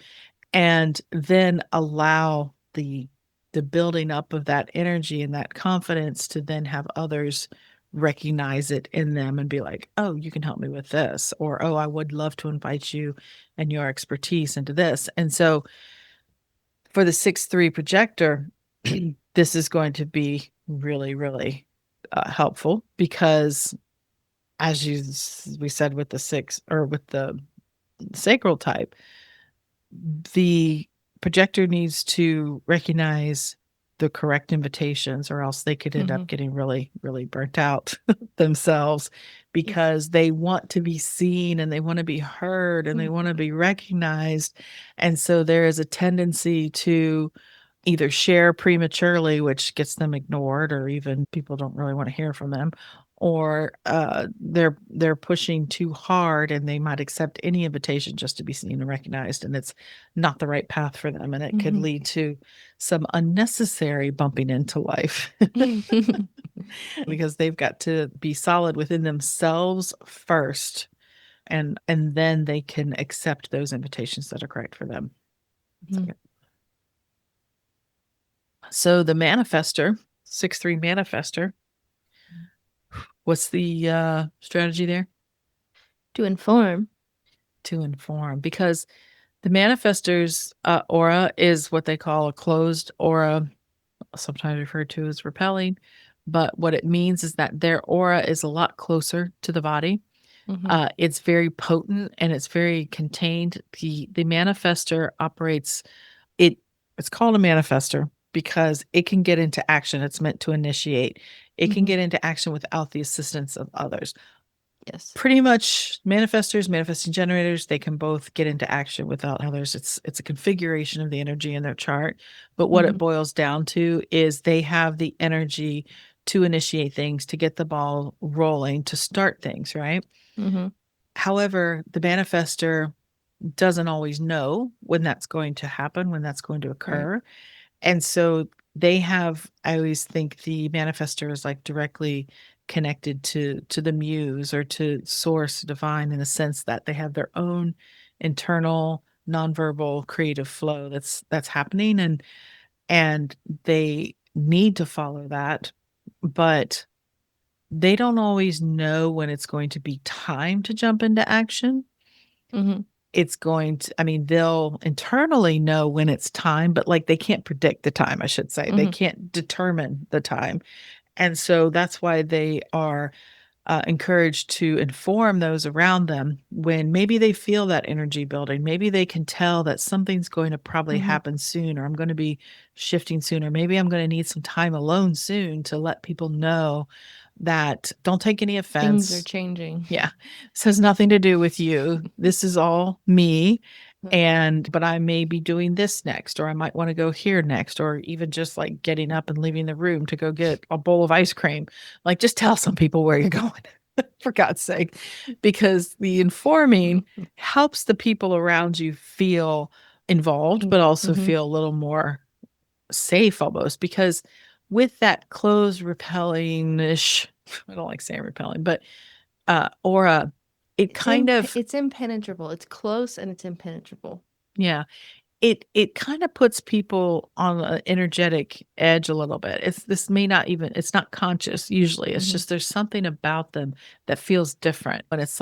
[SPEAKER 1] and then allow the building up of that energy and that confidence to then have others recognize it in them and be like, oh, you can help me with this, or oh, I would love to invite you and your expertise into this. And so for the 6-3 projector, this is going to be really really helpful because as we said with the six or with the sacral type, the projector needs to recognize the correct invitations or else they could end up
[SPEAKER 2] Mhm.
[SPEAKER 1] getting really really burnt out themselves
[SPEAKER 2] Yes.
[SPEAKER 1] because they want to be seen and they want to be heard and they want to
[SPEAKER 2] Mhm.
[SPEAKER 1] be recognized, and so there is a tendency to either share prematurely, which gets them ignored, or even people don't really want to hear from them, or they're pushing too hard and they might accept any invitation just to be seen and recognized, and it's not the right path for them, and it could
[SPEAKER 2] Mhm.
[SPEAKER 1] lead to some unnecessary bumping into life because they've got to be solid within themselves first, and then they can accept those invitations that are correct for them.
[SPEAKER 2] Mhm.
[SPEAKER 1] So the manifester, 6-3 manifester, what's the strategy there?
[SPEAKER 2] To inform.
[SPEAKER 1] To inform, because the manifestor's aura is what they call a closed aura, sometimes referred to as repelling. But what it means is that their aura is a lot closer to the body.
[SPEAKER 2] Mhm.
[SPEAKER 1] It's very potent and it's very contained. The manifestor operates it. It's called a manifestor because it can get into action. It's meant to initiate. It can
[SPEAKER 2] Mhm.
[SPEAKER 1] get into action without the assistance of others.
[SPEAKER 2] Yes.
[SPEAKER 1] Pretty much manifestors, manifesting generators, they can both get into action without others. It's a configuration of the energy in their chart. But what it
[SPEAKER 2] Mhm.
[SPEAKER 1] boils down to is they have the energy to initiate things, to get the ball rolling, to start things, right?
[SPEAKER 2] Mhm.
[SPEAKER 1] However, the manifestor doesn't always know when that's going to happen, when that's going to
[SPEAKER 2] Right.
[SPEAKER 1] occur. And so they have, I always think the manifestor is like directly connected to the muse or to source divine in the sense that they have their own internal nonverbal creative flow that's happening, and they need to follow that, but they don't always know when it's going to be time to jump into action.
[SPEAKER 2] Mhm.
[SPEAKER 1] It's going to, I mean, they'll internally know when it's time, but, like, they can't predict the time, I should say. They
[SPEAKER 2] Mhm.
[SPEAKER 1] can't determine the time. And so that's why they are encouraged to inform those around them when maybe they feel that energy building. Maybe they can tell that something's going to probably happen soon, or I'm going to be shifting soon, or maybe I'm going to need some time alone soon, to let people know that don't take any offense.
[SPEAKER 2] Things are changing.
[SPEAKER 1] Yeah. This has nothing to do with you. This is all me. But I may be doing this next, or I might want to go here next, or even just like getting up and leaving the room to go get a bowl of ice cream. Like, just tell some people where you're going, for God's sake, because the informing helps the people around you feel involved, but also feel a little more safe almost, because with that closed, repelling-ish, I don't like saying repelling, but aura,
[SPEAKER 2] it's impenetrable. It's close and it's impenetrable.
[SPEAKER 1] Yeah. It kind of puts people on an energetic edge a little bit. It's not conscious usually. It's just there's something about them that feels different. But it's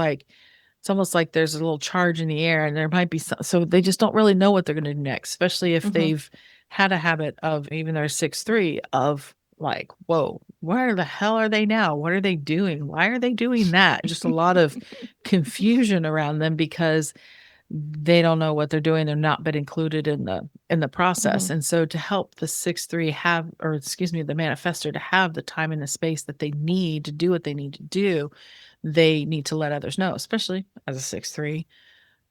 [SPEAKER 1] almost like there's a little charge in the air, and there might be so they just don't really know what they're going to do next, especially if they've had a habit of, even they're 6'3", of like, whoa, where the hell are they now? What are they doing? Why are they doing that? Just a lot of confusion around them because they don't know what they're doing. They're not been included in the process. And so to help the 6'3" the manifestor to have the time and the space that they need to do what they need to do, they need to let others know, especially as a 6'3",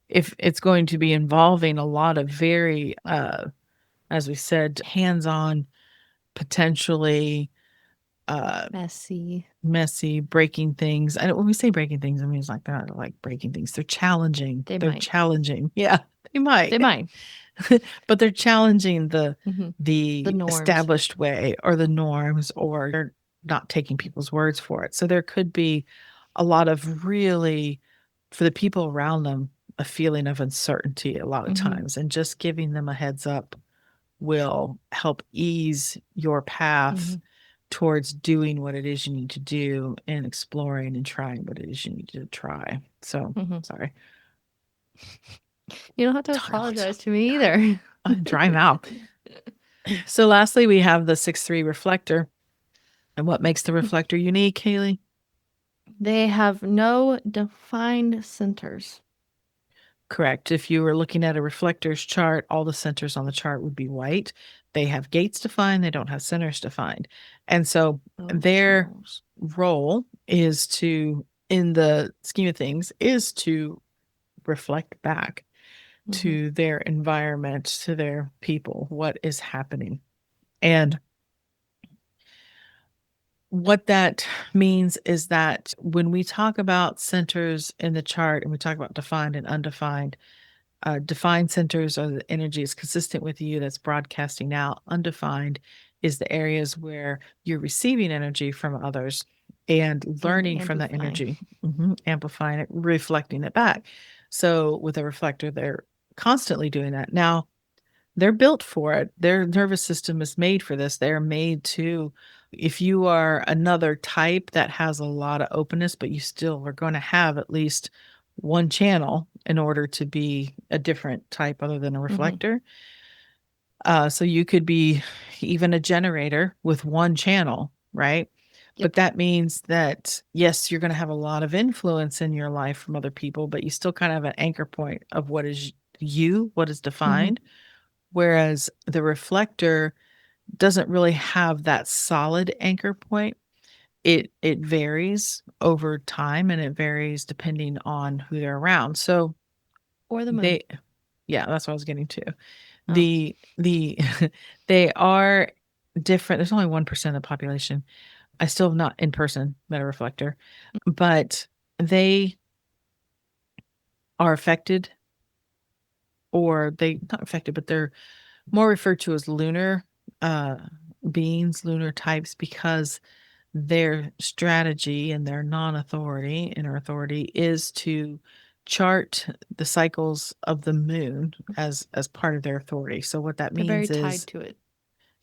[SPEAKER 1] if it's going to be involving a lot of very, as we said, hands-on, potentially messy, breaking things. When we say breaking things, I mean, it's like they're not like breaking things. They're challenging. They're challenging. Yeah, they might. But they're challenging the
[SPEAKER 2] norms.
[SPEAKER 1] Established way, or the norms, or they're not taking people's words for it. So there could be a lot of, really, for the people around them, a feeling of uncertainty a lot of times, and just giving them a heads up will help ease your path towards doing what it is you need to do, and exploring and trying what it is you need to try. So, sorry.
[SPEAKER 2] You don't have to apologize to me either.
[SPEAKER 1] Dry mouth. So lastly, we have the 6'3" reflector. And what makes the reflector unique, Haley?
[SPEAKER 2] They have no defined centers.
[SPEAKER 1] Correct. If you were looking at a reflector's chart, all the centers on the chart would be white. They have gates defined. They don't have centers defined. And so their role is to, in the scheme of things, is to reflect back to their environment, to their people, what is happening. And what that means is that when we talk about centers in the chart, and we talk about defined and undefined, defined centers are the energy is consistent with you, that's broadcasting out. Undefined is the areas where you're receiving energy from others and learning from that energy, amplifying it, reflecting it back. So with a reflector, they're constantly doing that. Now, they're built for it. Their nervous system is made for this. They're made to, if you are another type that has a lot of openness, but you still are going to have at least one channel in order to be a different type other than a reflector. So you could be even a generator with one channel, right? But that means that, yes, you're going to have a lot of influence in your life from other people, but you still kind of have an anchor point of what is you, what is defined. Whereas the reflector doesn't really have that solid anchor point. It varies over time, and it varies depending on who they're around. So
[SPEAKER 2] or the moon.
[SPEAKER 1] Yeah, that's what I was getting to. The they are different. There's only 1% of the population. I still have not in person met a reflector, but they are affected, or they not affected, but they're more referred to as lunar beings, lunar types, because their strategy and their non-authority, inner authority, is to chart the cycles of the moon as part of their authority. So what that means is
[SPEAKER 2] they're very tied to it.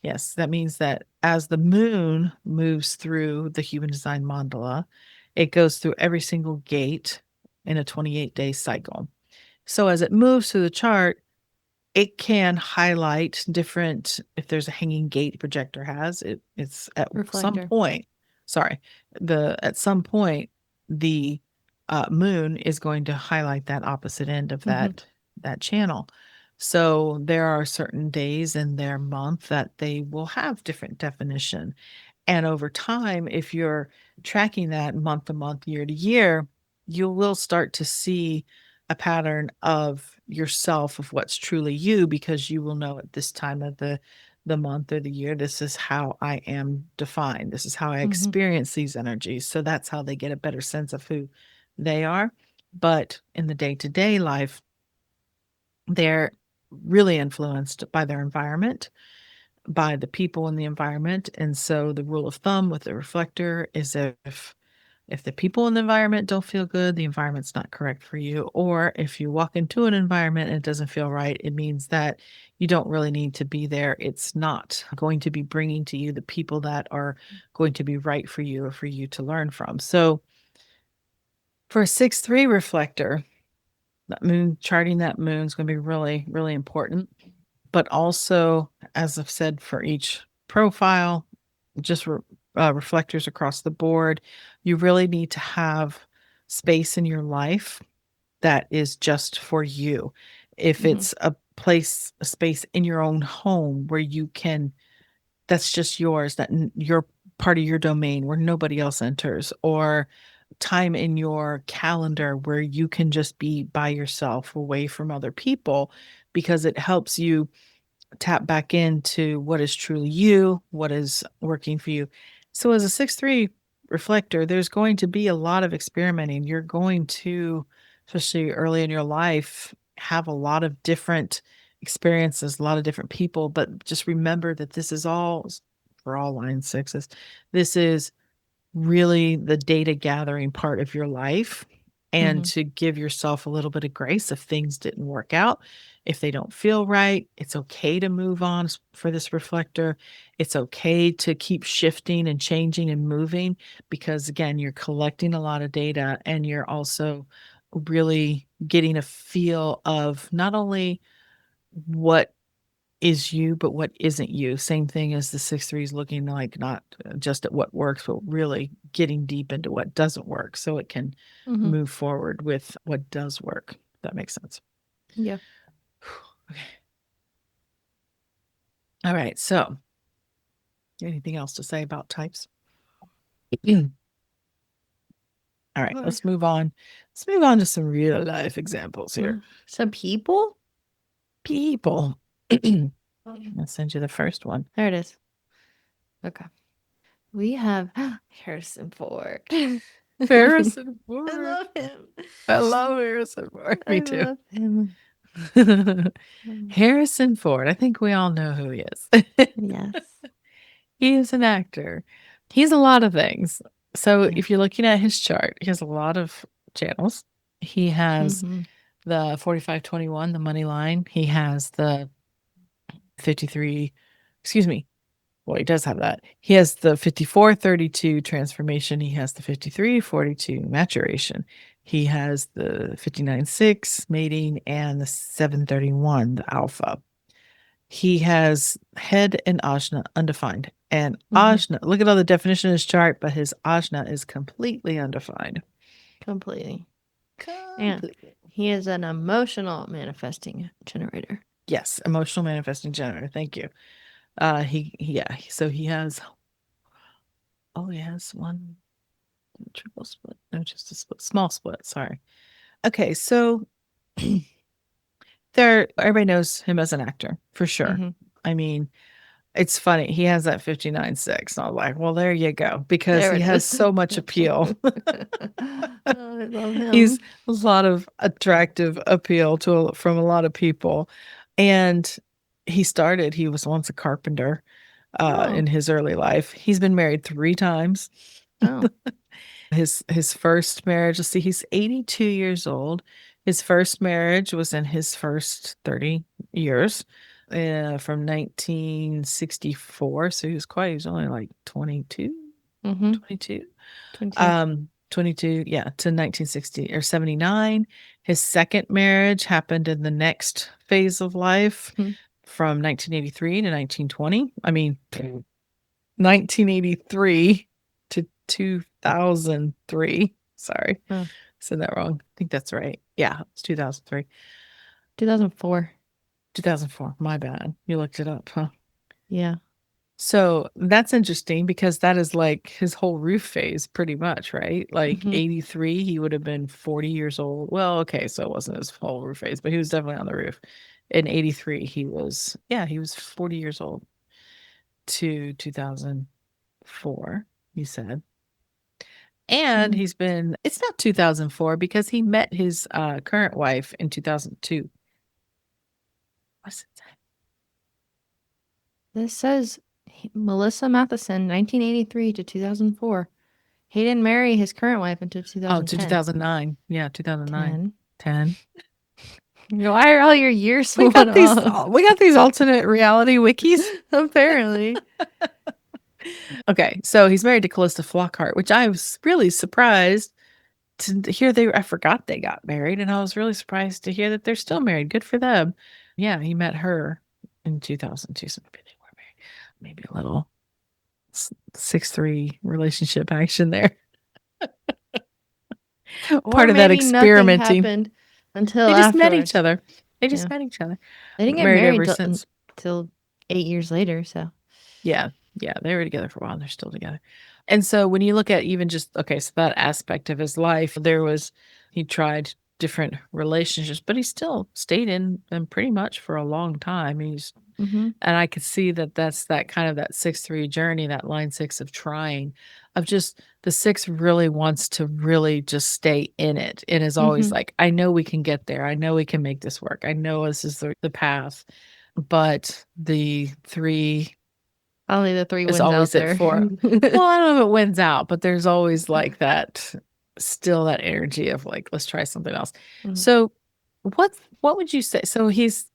[SPEAKER 1] Yes, that means that as the moon moves through the Human Design mandala, it goes through every single gate in a 28-day cycle. So as it moves through the chart, it can highlight different, if there's a hanging gate projector has, it's at some
[SPEAKER 2] Reflector.
[SPEAKER 1] point, sorry, at some point, the moon is going to highlight that opposite end of
[SPEAKER 2] Mhm.
[SPEAKER 1] that channel. So there are certain days in their month that they will have different definition. And over time, if you're tracking that month to month, year to year, you will start to see a pattern of yourself, of what's truly you, because you will know at this time of the month or the year, this is how I am defined. This is how I
[SPEAKER 2] Mhm.
[SPEAKER 1] experience these energies. So that's how they get a better sense of who they are. But in the day-to-day life, they're really influenced by their environment, by the people in the environment. And so the rule of thumb with the reflector is, if the people in the environment don't feel good, the environment's not correct for you. Or if you walk into an environment and it doesn't feel right, it means that you don't really need to be there. It's not going to be bringing to you the people that are going to be right for you or for you to learn from. So for a 6-3 reflector, that moon, charting that moon is going to be really, really important. But also, as I've said, for each profile, just reflectors across the board, you really need to have space in your life that is just for you. If
[SPEAKER 2] Mhm.
[SPEAKER 1] it's a place, a space in your own home where you can, that's just yours, that you're part of your domain where nobody else enters, or time in your calendar where you can just be by yourself away from other people, because it helps you tap back into what is truly you, what is working for you. So as a 6-3 reflector, there's going to be a lot of experimenting. You're going to, especially early in your life, have a lot of different experiences, a lot of different people, but just remember that this is all, for all line sixes, this is really the data gathering part of your life, and
[SPEAKER 2] Mhm.
[SPEAKER 1] to give yourself a little bit of grace if things didn't work out. If they don't feel right, it's okay to move on for this reflector. It's okay to keep shifting and changing and moving, because again, you're collecting a lot of data, and you're also really getting a feel of not only what is you, but what isn't you. Same thing as the 6-3 is looking like, not just at what works, but really getting deep into what doesn't work so it can
[SPEAKER 2] Mhm.
[SPEAKER 1] move forward with what does work. If that makes sense.
[SPEAKER 2] Yeah.
[SPEAKER 1] Okay. All right. So, anything else to say about types? All right.
[SPEAKER 2] Or
[SPEAKER 1] Let's move on. Let's move on to some real life examples here.
[SPEAKER 2] some people?
[SPEAKER 1] People. I'll send you the first one.
[SPEAKER 2] There it is. Okay. We have Harrison Ford.
[SPEAKER 1] Harrison
[SPEAKER 2] I
[SPEAKER 1] Ford.
[SPEAKER 2] love him.
[SPEAKER 1] I love Harrison Ford.
[SPEAKER 2] I
[SPEAKER 1] Me too.
[SPEAKER 2] love him. Um,
[SPEAKER 1] Harrison Ford. I think we all know who he is.
[SPEAKER 2] yes.
[SPEAKER 1] He is an actor. He's a lot of things. So
[SPEAKER 2] Yeah.
[SPEAKER 1] if you're looking at his chart, he has a lot of channels. He has
[SPEAKER 2] Mhm.
[SPEAKER 1] the 4521, the money line. He has the 53, excuse me. Well, he does have that. He has the 5432 transformation. He has the 5342 maturation. He has the 59-6 mating and the 731, the alpha. He has head and ajna undefined. And
[SPEAKER 2] Mhm.
[SPEAKER 1] ajna, look at all the definition in his chart, but his ajna is completely undefined.
[SPEAKER 2] Completely. And
[SPEAKER 1] Completely.
[SPEAKER 2] he is an emotional manifesting generator.
[SPEAKER 1] Yes, emotional manifesting generator. Thank you. Yeah. So he has, oh, he has one triple split. No, just a split, small split. Sorry. Okay, so everybody knows him as an actor for sure.
[SPEAKER 2] Mhm.
[SPEAKER 1] I mean, it's funny. He has that 59-6. And I was like, well, there you go, because
[SPEAKER 2] There
[SPEAKER 1] he
[SPEAKER 2] it
[SPEAKER 1] has
[SPEAKER 2] is.
[SPEAKER 1] so much appeal.
[SPEAKER 2] Oh, I love
[SPEAKER 1] He's
[SPEAKER 2] him.
[SPEAKER 1] a lot of attractive appeal from a lot of people. And he was once a carpenter
[SPEAKER 2] Oh.
[SPEAKER 1] in his early life. He's been married 3 times.
[SPEAKER 2] Oh.
[SPEAKER 1] His first marriage, let's see, he's 82 years old. His first marriage was in his first 30 years, from 1964. So he was only like 22,
[SPEAKER 2] Mhm.
[SPEAKER 1] 22.
[SPEAKER 2] 22.
[SPEAKER 1] 22, yeah, to 1960 or 79. His second marriage happened in the next phase of life from 1983 to 1920. I mean, 1983 to 2003. Sorry.
[SPEAKER 2] Oh,
[SPEAKER 1] Said that wrong. I think that's right. Yeah, it's 2003.
[SPEAKER 2] 2004.
[SPEAKER 1] 2004. My bad. You looked it up, huh?
[SPEAKER 2] Yeah.
[SPEAKER 1] So that's interesting because that is like his whole roof phase, pretty much, right? Like 83, he would have been 40 years old. Well, okay, so it wasn't his whole roof phase, but he was definitely on the roof. In 83, he was 40 years old to 2004, you said. And it's not 2004 because he met his current wife in 2002. What's it say?
[SPEAKER 2] This says Melissa Matheson, 1983 to 2004. He didn't marry his current wife until
[SPEAKER 1] Oh, to
[SPEAKER 2] 2010.
[SPEAKER 1] 2009. Yeah, 2009. 10.
[SPEAKER 2] Why are all your years
[SPEAKER 1] We got these
[SPEAKER 2] off?
[SPEAKER 1] alternate reality wikis.
[SPEAKER 2] Apparently.
[SPEAKER 1] Okay, so he's married to Callista Flockhart, which I was really surprised to hear I forgot they got married, and I was really surprised to hear that they're still married. Good for them. Yeah, he met her in 2002, so maybe they were married. Maybe a little 6-3 relationship action there. Part of that experimenting.
[SPEAKER 2] Happened until
[SPEAKER 1] they just
[SPEAKER 2] afterwards.
[SPEAKER 1] met each other. They just met each other.
[SPEAKER 2] They didn't get married ever since. Till 8 years later, so.
[SPEAKER 1] Yeah, they were together for a while and they're still together. And so when you look at even just, okay, so that aspect of his life, he tried different relationships, but he still stayed in them pretty much for a long time. And I could see that that's that kind of that 6-3 journey, that line 6 of trying, of just the 6 really wants to really just stay in it and is always like, I know we can get there. I know we can make this work. I know this is the path. But the 3
[SPEAKER 2] only the 3 wins
[SPEAKER 1] always
[SPEAKER 2] out there.
[SPEAKER 1] Well, I don't know if it wins out, but there's always like that, still that energy of like, let's try something else. So what would you say? So he is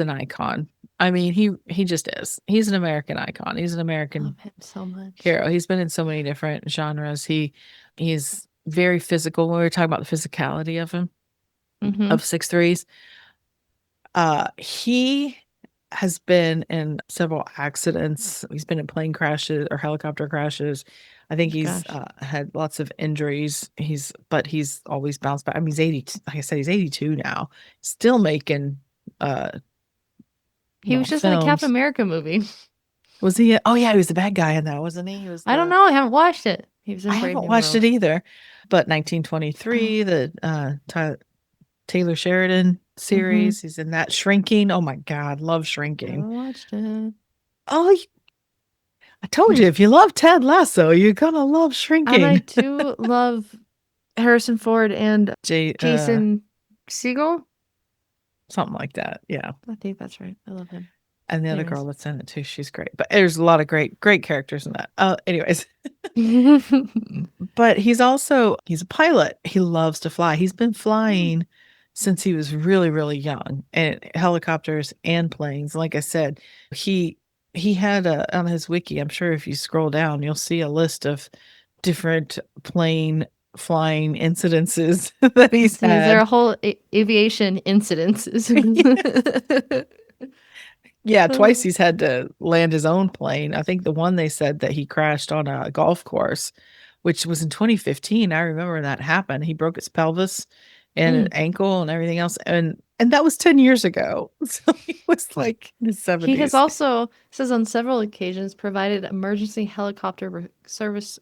[SPEAKER 1] an icon. I mean, he just is. He's an American icon. He's an American
[SPEAKER 2] love him so much.
[SPEAKER 1] hero. He's been in so many different genres. He's very physical. When we were talking about the physicality of him, of 6-3s, he has been in several accidents. He's been in plane crashes or helicopter crashes. I think he's had lots of injuries. But he's always bounced back. I mean, he's 80. Like I said, he's 82 now. Still making
[SPEAKER 2] he was just films. In a Captain America movie.
[SPEAKER 1] Was he? Oh yeah, he was the bad guy in that, wasn't he?
[SPEAKER 2] I don't know. I haven't watched it. He was in
[SPEAKER 1] I haven't watched it either. But 1923, the Taylor Sheridan series. He's in that. Shrinking. Oh my God, love Shrinking.
[SPEAKER 2] I watched it.
[SPEAKER 1] Oh, I told you, if you love Ted Lasso, you're gonna love Shrinking.
[SPEAKER 2] And I do love Harrison Ford and Jason Segel.
[SPEAKER 1] Something like that. Yeah,
[SPEAKER 2] I think that's right. I love him.
[SPEAKER 1] And the other girl that's in it too, she's great. But there's a lot of great characters in that. Anyways. But he's a pilot. He loves to fly. He's been flying since he was really, really young, and helicopters and planes. Like I said, he had on his wiki, I'm sure if you scroll down, you'll see a list of different plane flying incidences that he's had.
[SPEAKER 2] There are whole aviation incidences.
[SPEAKER 1] Yeah, twice he's had to land his own plane. I think the one they said that he crashed on a golf course, which was in 2015. I remember that happened. He broke his pelvis and an ankle and everything else. And that was 10 years ago. So he was like in his 70s.
[SPEAKER 2] He has also, says on several occasions, provided emergency helicopter services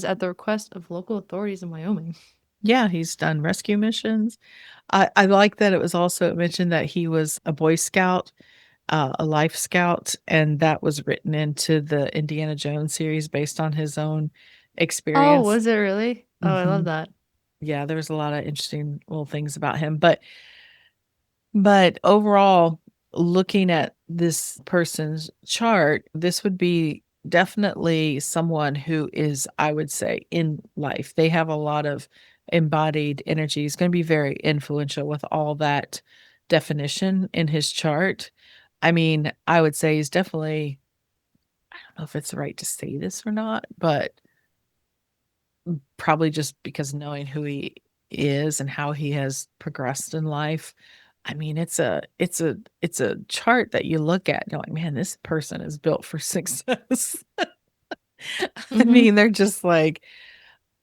[SPEAKER 2] at the request of local authorities in Wyoming.
[SPEAKER 1] Yeah, he's done rescue missions. I like that it was also mentioned that he was a Boy Scout, a Life Scout, and that was written into the Indiana Jones series based on his own experience.
[SPEAKER 2] Oh, was it really? Oh, I love that.
[SPEAKER 1] Yeah, there was a lot of interesting little things about him. But overall, looking at this person's chart, this would be definitely someone who is, I would say, in life. They have a lot of embodied energy. He's going to be very influential with all that definition in his chart. I mean, I would say he's definitely, I don't know if it's right to say this or not, but probably just because knowing who he is and how he has progressed in life. I mean, it's a chart that you look at going, man, this person is built for success. I
[SPEAKER 2] Mhm.
[SPEAKER 1] mean, they're just like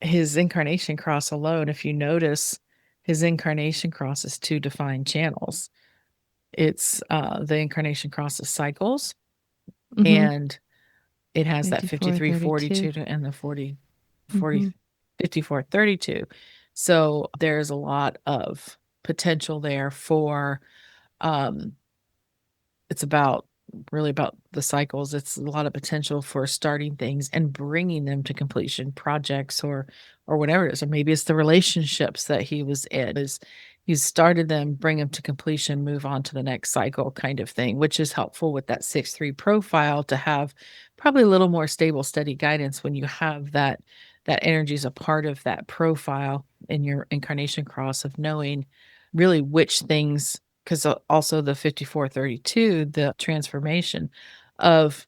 [SPEAKER 1] his incarnation cross alone. If you notice, his incarnation cross is two defined channels. It's the incarnation cross is cycles,
[SPEAKER 2] Mhm.
[SPEAKER 1] and it has that
[SPEAKER 2] 54,
[SPEAKER 1] 53
[SPEAKER 2] 32.
[SPEAKER 1] 42 and the 40 40
[SPEAKER 2] Mhm.
[SPEAKER 1] 54 32. So there's a lot of potential there for um it's about really about the cycles. It's a lot of potential for starting things and bringing them to completion, projects or whatever it is. Or maybe it's the relationships that he was in. Is he started them, bring them to completion, move on to the next cycle kind of thing, which is helpful with that 6-3 profile to have probably a little more stable, steady guidance when you have that energy is a part of that profile in your incarnation cross of knowing really which things, 'cause also the 5432, the transformation of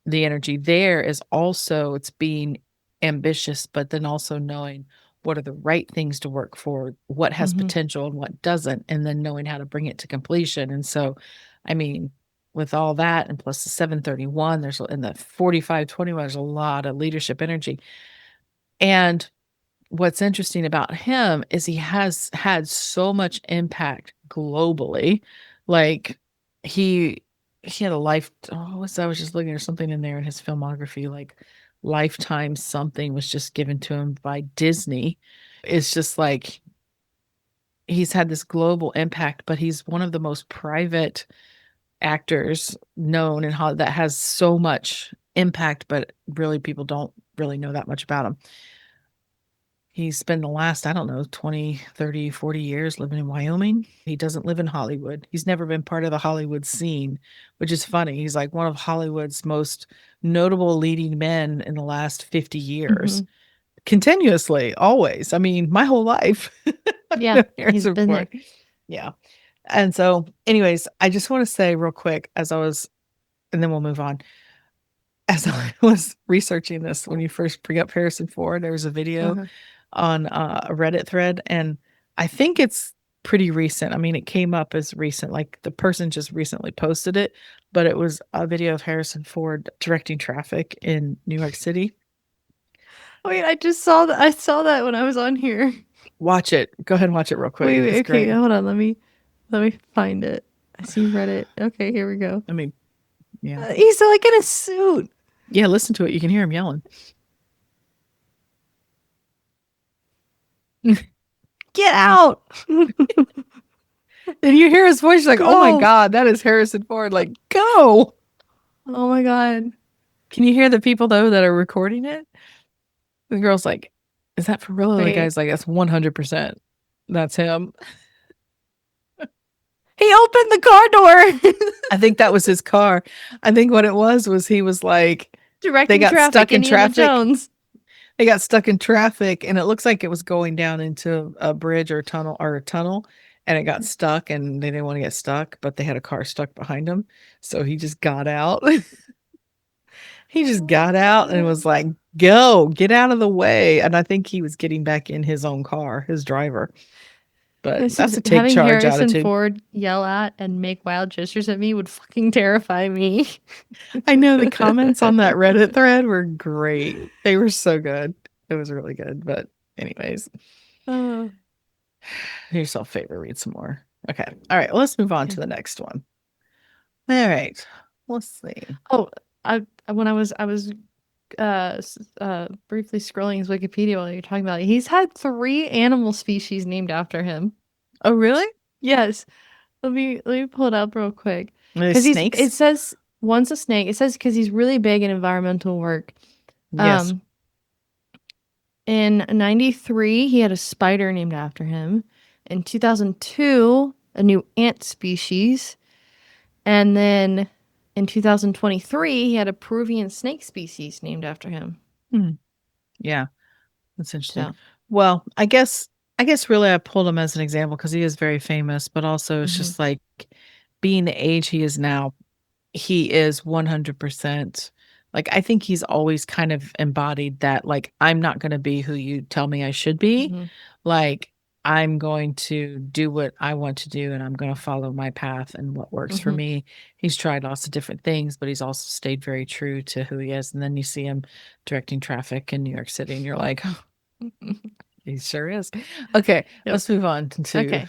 [SPEAKER 1] the energy there is also it's being ambitious, but then also knowing what are the right things to work for, what has
[SPEAKER 2] Mhm.
[SPEAKER 1] potential and what doesn't, and then knowing how to bring it to completion. And so, I mean, with all that and plus the 731, there's in the 4521, there's a lot of leadership energy. And what's interesting about him is he has had so much impact globally. Like he he had a life I was just looking at something in there in his filmography, like lifetime something was just given to him by Disney. It's just like he's had this global impact, but he's one of the most private actors known and how that has so much impact, but really people don't really know that much about him. He's spent the last, I don't know, 20, 30, 40 years living in Wyoming. He doesn't live in Hollywood. He's never been part of the Hollywood scene, which is funny. He's like one of Hollywood's most notable leading men in the last 50 years.
[SPEAKER 2] Mhm.
[SPEAKER 1] Continuously, always. I mean, my whole life. I've
[SPEAKER 2] Yeah,
[SPEAKER 1] known
[SPEAKER 2] he's
[SPEAKER 1] Harrison
[SPEAKER 2] been
[SPEAKER 1] Ford.
[SPEAKER 2] there.
[SPEAKER 1] Yeah. And so, anyways, I just want to say real quick as I was, and then we'll move on. As I was researching this, when you first bring up Harrison Ford, there was a video
[SPEAKER 2] Uh-huh.
[SPEAKER 1] on a Reddit thread, and I think it's pretty recent. I mean, it came up as recent, like the person just recently posted it, but it was a video of Harrison Ford directing traffic in New York City.
[SPEAKER 2] Wait, I just saw that. I saw that when I was on here.
[SPEAKER 1] Watch it. Go ahead and watch it real quick.
[SPEAKER 2] Wait,
[SPEAKER 1] It's
[SPEAKER 2] okay,
[SPEAKER 1] great.
[SPEAKER 2] hold on. Let me find it. I see Reddit. Okay, here we go.
[SPEAKER 1] I mean, yeah.
[SPEAKER 2] He's like in a suit.
[SPEAKER 1] Yeah, listen to it. You can hear him yelling.
[SPEAKER 2] Get out.
[SPEAKER 1] And you hear his voice, you're like, oh my
[SPEAKER 2] Go.
[SPEAKER 1] God, that is Harrison Ford. Like, go.
[SPEAKER 2] Oh my god.
[SPEAKER 1] Can you hear the people, though, that are recording it? The girl's like, is that for real? And the
[SPEAKER 2] Wait.
[SPEAKER 1] guy's like, that's 100%. That's him.
[SPEAKER 2] He opened the car door.
[SPEAKER 1] I think that was his car. I think what it was he was like, they
[SPEAKER 2] Directing
[SPEAKER 1] got
[SPEAKER 2] traffic,
[SPEAKER 1] stuck in
[SPEAKER 2] Indiana
[SPEAKER 1] traffic.
[SPEAKER 2] Jones.
[SPEAKER 1] They got stuck in traffic, and it looks like it was going down into a bridge or a tunnel, and it got stuck, and they didn't want to get stuck, but they had a car stuck behind them. So he just got out. He just
[SPEAKER 2] Oh my
[SPEAKER 1] got out and was
[SPEAKER 2] god.
[SPEAKER 1] like, go, get out of the way. And I think he was getting back in his own car, his driver. But
[SPEAKER 2] This
[SPEAKER 1] that's
[SPEAKER 2] is
[SPEAKER 1] a take
[SPEAKER 2] having
[SPEAKER 1] charge
[SPEAKER 2] Harrison
[SPEAKER 1] attitude.
[SPEAKER 2] Ford yell at and make wild gestures at me would fucking terrify me.
[SPEAKER 1] I know the comments on that Reddit thread were great. They were so good. It was really good. But anyways,
[SPEAKER 2] Oh,
[SPEAKER 1] yourself a favor, read some more. Okay. All right. Well, let's move on to
[SPEAKER 2] okay.
[SPEAKER 1] the next one. All right. Let's see.
[SPEAKER 2] Oh, when I was briefly scrolling his Wikipedia while you're talking about it, he's had 3 animal species named after him.
[SPEAKER 1] Oh, really?
[SPEAKER 2] Yes. Let me pull it up real quick.
[SPEAKER 1] Are they
[SPEAKER 2] Because it
[SPEAKER 1] snakes?
[SPEAKER 2] says one's a snake. It says because he's really big in environmental work.
[SPEAKER 1] Yes.
[SPEAKER 2] Um, in 93, he had a spider named after him. In 2002, a new ant species. And then in 2023, he had a Peruvian snake species named after him.
[SPEAKER 1] Hmm. Yeah. That's interesting.
[SPEAKER 2] So,
[SPEAKER 1] Well, I guess really I pulled him as an example because he is very famous, but also it's
[SPEAKER 2] mhm.
[SPEAKER 1] just like being the age he is now, he is 100% Like, I think he's always kind of embodied that, like, I'm not gonna be who you tell me I should be.
[SPEAKER 2] Mhm.
[SPEAKER 1] Like, I'm going to do what I want to do, and I'm gonna follow my path and what works for
[SPEAKER 2] Mhm.
[SPEAKER 1] me. He's tried lots of different things, but he's also stayed very true to who he is, and then you see him directing traffic in New York City, and you're like, he sure is. Okay,
[SPEAKER 2] Yep.
[SPEAKER 1] let's move on to
[SPEAKER 2] Okay.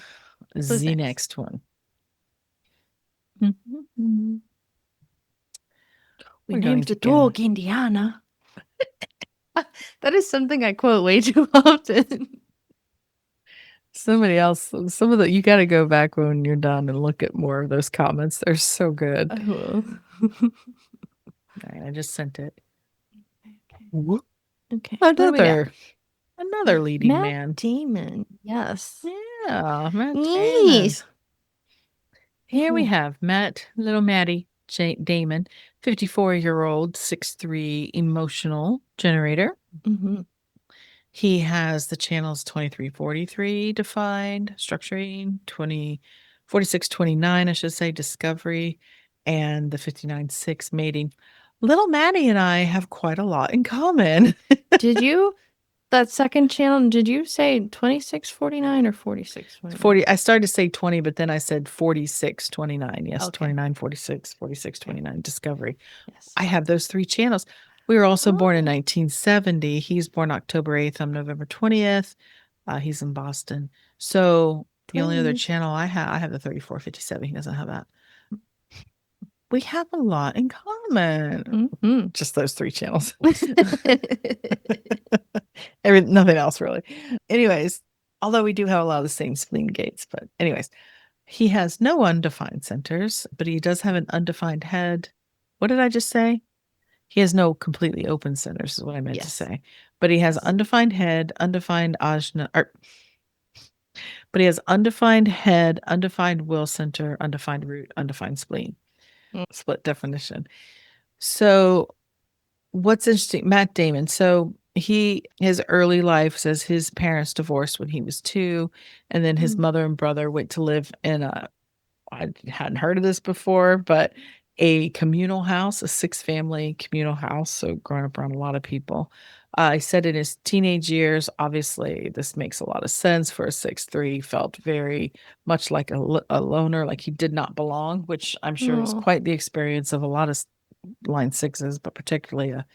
[SPEAKER 2] Who's
[SPEAKER 1] the
[SPEAKER 2] next?
[SPEAKER 1] next one. Mhm.
[SPEAKER 2] We
[SPEAKER 1] We're going
[SPEAKER 2] named
[SPEAKER 1] to
[SPEAKER 2] the
[SPEAKER 1] go
[SPEAKER 2] dog Indiana. That is something I quote way too often.
[SPEAKER 1] somebody else. Some of the you got to go back when you're done and look at more of those comments. They're so good.
[SPEAKER 2] I will.
[SPEAKER 1] All right, I just sent it.
[SPEAKER 2] Okay.
[SPEAKER 1] Whoop.
[SPEAKER 2] Okay. What do we got?
[SPEAKER 1] Another leading
[SPEAKER 2] Matt
[SPEAKER 1] man.
[SPEAKER 2] Damon. Yes.
[SPEAKER 1] Yeah, Matt Damon.
[SPEAKER 2] Yes.
[SPEAKER 1] Here we
[SPEAKER 2] Cool.
[SPEAKER 1] have little Matty Damon, 54-year-old, 6'3" emotional generator.
[SPEAKER 2] Mm-hmm.
[SPEAKER 1] He has the channels 2343 defined, structuring, 4629, I should say, discovery, and the 59-6 mating. Little Maddie and I have quite a lot in common.
[SPEAKER 2] Did you that second channel? Did you say 2649 or 4629?
[SPEAKER 1] 40, I started to say 20, but then I said 4629. Yes,
[SPEAKER 2] Okay.
[SPEAKER 1] 29, 46, 46,
[SPEAKER 2] Okay.
[SPEAKER 1] 29, discovery.
[SPEAKER 2] Yes.
[SPEAKER 1] I have those 3 channels. We were also born in
[SPEAKER 2] Oh.
[SPEAKER 1] 1970. He's born October 8th. I'm November 20th. He's in Boston. So the only other
[SPEAKER 2] 20s.
[SPEAKER 1] channel I have the 3457. He doesn't have that. We have a lot in common.
[SPEAKER 2] Mm-hmm.
[SPEAKER 1] Just those 3 channels. Nothing else really. Anyways, although we do have a lot of the same spleen gates, but anyways, he has no undefined centers, but he does have an undefined head. What did I just say? He has no completely open centers, is what I meant to
[SPEAKER 2] Yes.
[SPEAKER 1] say. But he has
[SPEAKER 2] Yes.
[SPEAKER 1] undefined head, undefined ajna, but he has undefined head, undefined will center, undefined root, undefined spleen. Split definition. So what's interesting, Matt Damon. So his early life says his parents divorced when he was 2, and then his mother and brother went to live in I hadn't heard of this before, but a communal house, a 6-family communal house. So growing up around a lot of people. I said in his teenage years, obviously this makes a lot of sense for a 6'3", felt very much like a loner, like he did not belong, which I'm sure is
[SPEAKER 2] Oh.
[SPEAKER 1] quite the experience of a lot of line 6s, but particularly a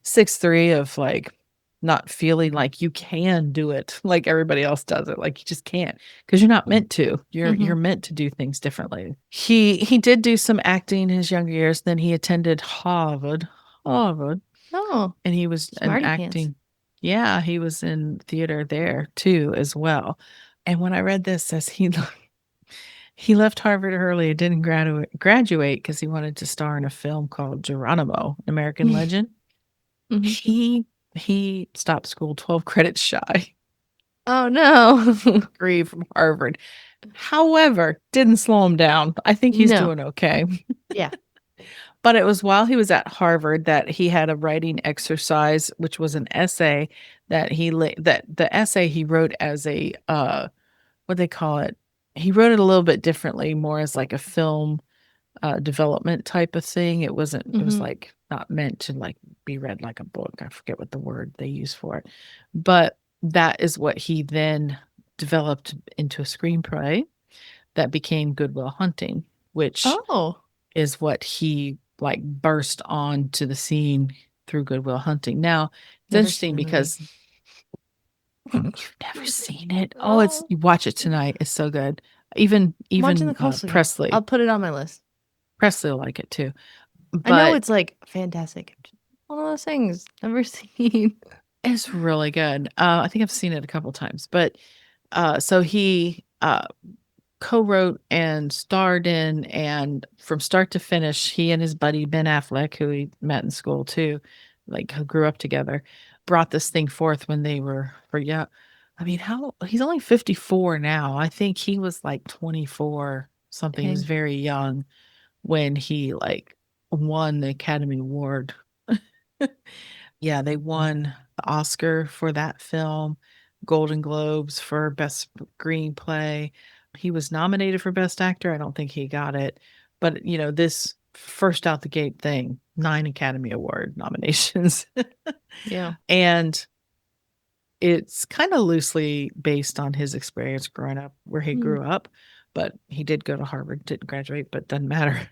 [SPEAKER 1] 6'3", of like not feeling like you can do it like everybody else does it. Like you just can't, because you're not meant to. You're meant to do things differently. He did do some acting in his younger years. Then he attended Harvard,
[SPEAKER 2] Oh.
[SPEAKER 1] and he was an
[SPEAKER 2] Smarty pants.
[SPEAKER 1] acting. Yeah, he was in theater there too as well. And when I read this, says he left Harvard early and didn't graduate because he wanted to star in a film called Geronimo, an American Legend.
[SPEAKER 2] Mm-hmm.
[SPEAKER 1] He stopped school 12 credits shy.
[SPEAKER 2] Oh no.
[SPEAKER 1] Degree from Harvard. However, didn't slow him down. I think he's
[SPEAKER 2] No.
[SPEAKER 1] doing okay.
[SPEAKER 2] Yeah.
[SPEAKER 1] But it was while he was at Harvard that he had a writing exercise, which was an essay that that the essay he wrote as a what they call it. He wrote it a little bit differently, more as like a film development type of thing. It wasn't, it was
[SPEAKER 2] Mm-hmm.
[SPEAKER 1] like not meant to like be read like a book. I forget what the word they use for it. But that is what he then developed into a screenplay that became Good Will Hunting, which
[SPEAKER 2] Oh.
[SPEAKER 1] is what he like burst onto the scene through Good Will Hunting. Now, it's
[SPEAKER 2] Never seen
[SPEAKER 1] interesting
[SPEAKER 2] the movie.
[SPEAKER 1] because you've never seen it. Oh, it's you watch it tonight. It's so good.
[SPEAKER 2] I'm watching the Coastal Gang.
[SPEAKER 1] Presley.
[SPEAKER 2] I'll put it on my list.
[SPEAKER 1] Presley will like it too.
[SPEAKER 2] I know
[SPEAKER 1] But
[SPEAKER 2] it's like fantastic. One of those things never seen.
[SPEAKER 1] it's really good. I think I've seen it a couple times, but so he co-wrote and starred in, and from start to finish, he and his buddy Ben Affleck, who he met in school too, like who grew up together, brought this thing forth when they were for yeah. I mean, how he's only 54 now. I think he was like 24 something. He was
[SPEAKER 2] Dang.
[SPEAKER 1] very young when he like won the Academy Award. Yeah, they won the Oscar for that film, Golden Globes for Best Screenplay. He was nominated for Best Actor. I don't think he got it. But, this first out the gate thing, 9 Academy Award nominations.
[SPEAKER 2] Yeah.
[SPEAKER 1] And it's kind of loosely based on his experience growing up where he grew up, but he did go to Harvard, didn't graduate, but doesn't matter.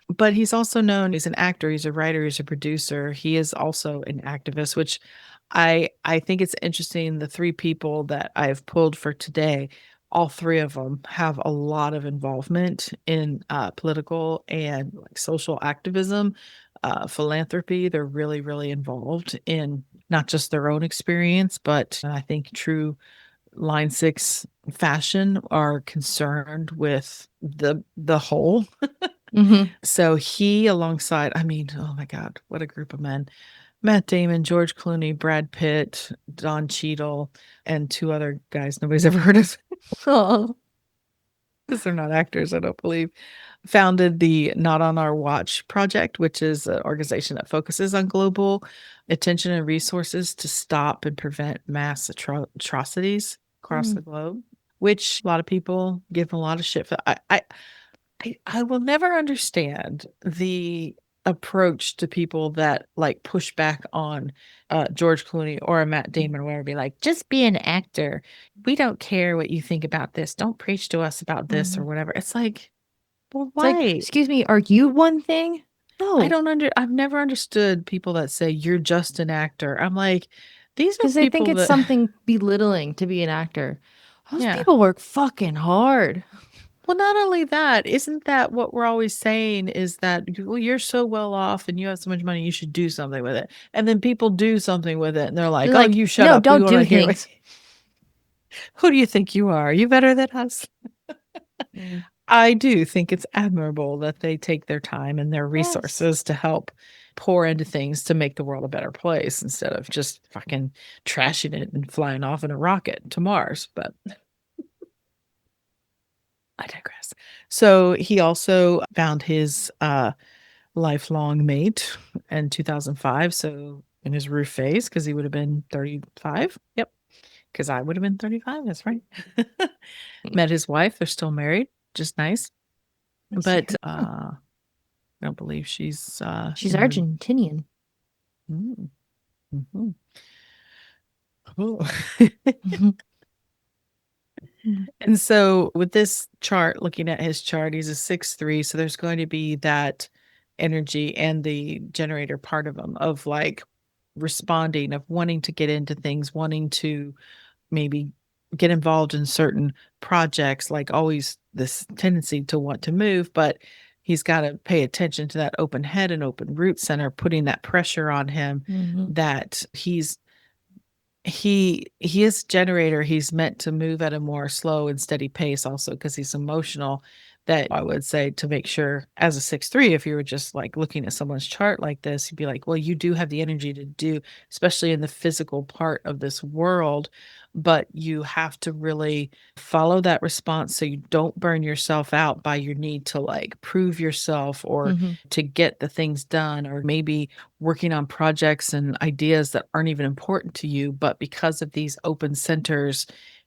[SPEAKER 1] But he's also known as an actor, he's a writer, he's a producer. He is also an activist, which I think it's interesting. The 3 people that I've pulled for today, all 3 of them have a lot of involvement in political and like social activism, philanthropy. They're really, really involved in not just their own experience, but I think true line 6 fashion are concerned with the whole. So he alongside, I mean, oh my God, what a group of men. Matt Damon, George Clooney, Brad Pitt, Don Cheadle, and 2 other guys nobody's ever heard of.
[SPEAKER 2] Oh.
[SPEAKER 1] Because they're not actors, I don't believe, founded the Not on Our Watch project, which is an organization that focuses on global attention and resources to stop and prevent mass atrocities across the globe, which a lot of people give a lot of shit for. I will never understand the approach to people that like push back on George Clooney or a Matt Damon or whatever, be like, just be an actor. We don't care what you think about this. Don't preach to us about this or whatever. It's like, well,
[SPEAKER 2] It's like,
[SPEAKER 1] why?
[SPEAKER 2] excuse me, are you one thing? No.
[SPEAKER 1] I've never understood people that say you're just an actor. I'm like, these are
[SPEAKER 2] Because they think
[SPEAKER 1] people
[SPEAKER 2] it's
[SPEAKER 1] that
[SPEAKER 2] something belittling to be an actor. Those
[SPEAKER 1] yeah.
[SPEAKER 2] people work fucking hard.
[SPEAKER 1] Well, not only that, isn't that what we're always saying is that, well, you're so well off and you have so much money, you should do something with it. And then people do something with it and they're like,
[SPEAKER 2] They're
[SPEAKER 1] oh,
[SPEAKER 2] like,
[SPEAKER 1] you shut
[SPEAKER 2] no,
[SPEAKER 1] up. We
[SPEAKER 2] don't
[SPEAKER 1] want to
[SPEAKER 2] do
[SPEAKER 1] hear
[SPEAKER 2] things.
[SPEAKER 1] who do you think you are? Are you better than us? I do think it's admirable that they take their time and their resources to help pour into things to make the world a better place instead of just fucking trashing it and flying off in a rocket to Mars. But I digress. So he also found his lifelong mate in 2005. So in his roof phase, because he would have been 35. Yep. Because I would have been 35. That's right. Met his wife. They're still married. Just nice. But I don't believe she's
[SPEAKER 2] she's Argentinian.
[SPEAKER 1] Mm-hmm. Cool. And so with this chart, looking at his chart, he's a 6'3". So there's going to be that energy and the generator part of him of like responding, of wanting to get into things, wanting to maybe get involved in certain projects, like always this tendency to want to move, but he's got to pay attention to that open head and open root center, putting that pressure on him that he is generator. He's meant to move at a more slow and steady pace also because he's emotional. That I would say to make sure as a 6'3", if you were just like looking at someone's chart like this, you'd be like, well, you do have the energy to do, especially in the physical part of this world, but you have to really follow that response so you don't burn yourself out by your need to like prove yourself or to get the things done, or maybe working on projects and ideas that aren't even important to you, but because of these open centers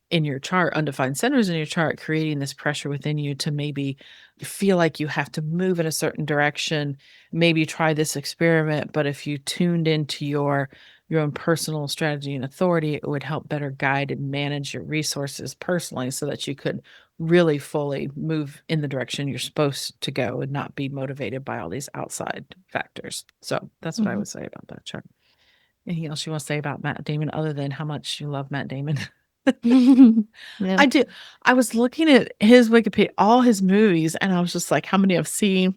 [SPEAKER 1] in your chart, undefined centers in your chart, creating this pressure within you to maybe feel like you have to move in a certain direction, maybe try this experiment. But if you tuned into your own personal strategy and authority, it would help better guide and manage your resources personally so that you could really fully move in the direction you're supposed to go and not be motivated by all these outside factors. So that's what I would say about that chart. Anything else you want to say about Matt Damon other than how much you love Matt Damon?
[SPEAKER 2] Yeah.
[SPEAKER 1] I do. I was looking at his Wikipedia, all his movies, and I was just like, how many I've seen.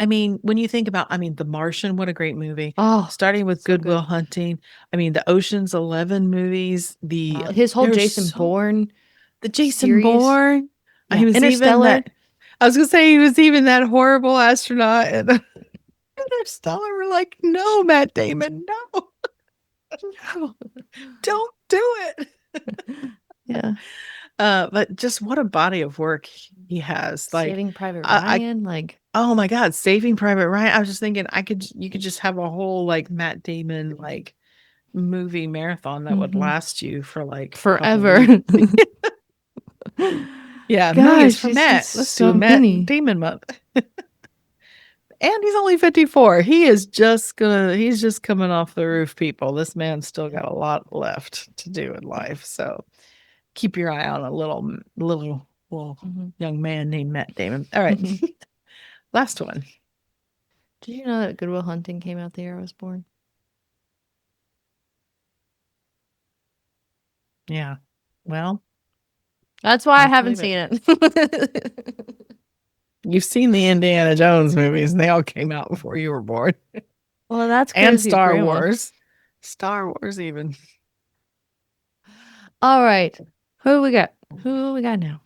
[SPEAKER 1] I mean, when you think about, The Martian, what a great movie.
[SPEAKER 2] Oh,
[SPEAKER 1] starting with
[SPEAKER 2] so
[SPEAKER 1] Good Will
[SPEAKER 2] good.
[SPEAKER 1] Hunting. The Ocean's 11 movies,
[SPEAKER 2] His whole Jason Bourne
[SPEAKER 1] the Jason
[SPEAKER 2] series.
[SPEAKER 1] Bourne.
[SPEAKER 2] Yeah.
[SPEAKER 1] He was even
[SPEAKER 2] Interstellar.
[SPEAKER 1] that. I was gonna say he was even that horrible astronaut. And Interstellar, we're like, no, Matt Damon, no, no, don't do it.
[SPEAKER 2] Yeah.
[SPEAKER 1] But just what a body of work he has. Like
[SPEAKER 2] Saving Private Ryan, like
[SPEAKER 1] oh my God, Saving Private Ryan. I was just thinking you could just have a whole like Matt Damon like movie marathon that would last you for like
[SPEAKER 2] forever.
[SPEAKER 1] Yeah,
[SPEAKER 2] Gosh,
[SPEAKER 1] millions for
[SPEAKER 2] it's
[SPEAKER 1] Matt.
[SPEAKER 2] just
[SPEAKER 1] Let's
[SPEAKER 2] so
[SPEAKER 1] do a Matt
[SPEAKER 2] many.
[SPEAKER 1] Damon month. And he's only 54. He's just coming off the roof, people. This man's still got a lot left to do in life. So keep your eye on a little young man named Matt Damon. All right. Last one.
[SPEAKER 2] Did you know that Good Will Hunting came out the year I was born?
[SPEAKER 1] Yeah. Well,
[SPEAKER 2] that's why I
[SPEAKER 1] let's
[SPEAKER 2] haven't
[SPEAKER 1] leave it.
[SPEAKER 2] seen it.
[SPEAKER 1] You've seen the Indiana Jones movies, and they all came out before you were born.
[SPEAKER 2] Well, that's
[SPEAKER 1] And
[SPEAKER 2] crazy,
[SPEAKER 1] Star
[SPEAKER 2] Grandma.
[SPEAKER 1] Wars. Star Wars, even.
[SPEAKER 2] All right. Who we got? Who we got now?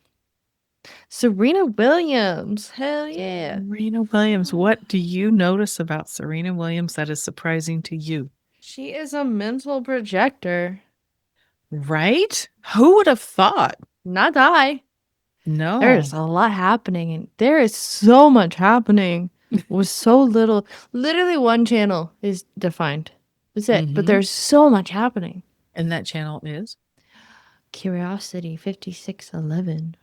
[SPEAKER 2] Serena Williams. Hell yeah.
[SPEAKER 1] Serena Williams. What do you notice about Serena Williams that is surprising to you?
[SPEAKER 2] She is a mental projector.
[SPEAKER 1] Right? Who would have thought?
[SPEAKER 2] Not I.
[SPEAKER 1] No.
[SPEAKER 2] There's a lot happening, and there is so much happening with so little. Literally, one channel is defined. That's it. But there's so much happening.
[SPEAKER 1] And that channel is?
[SPEAKER 2] Curiosity 5611.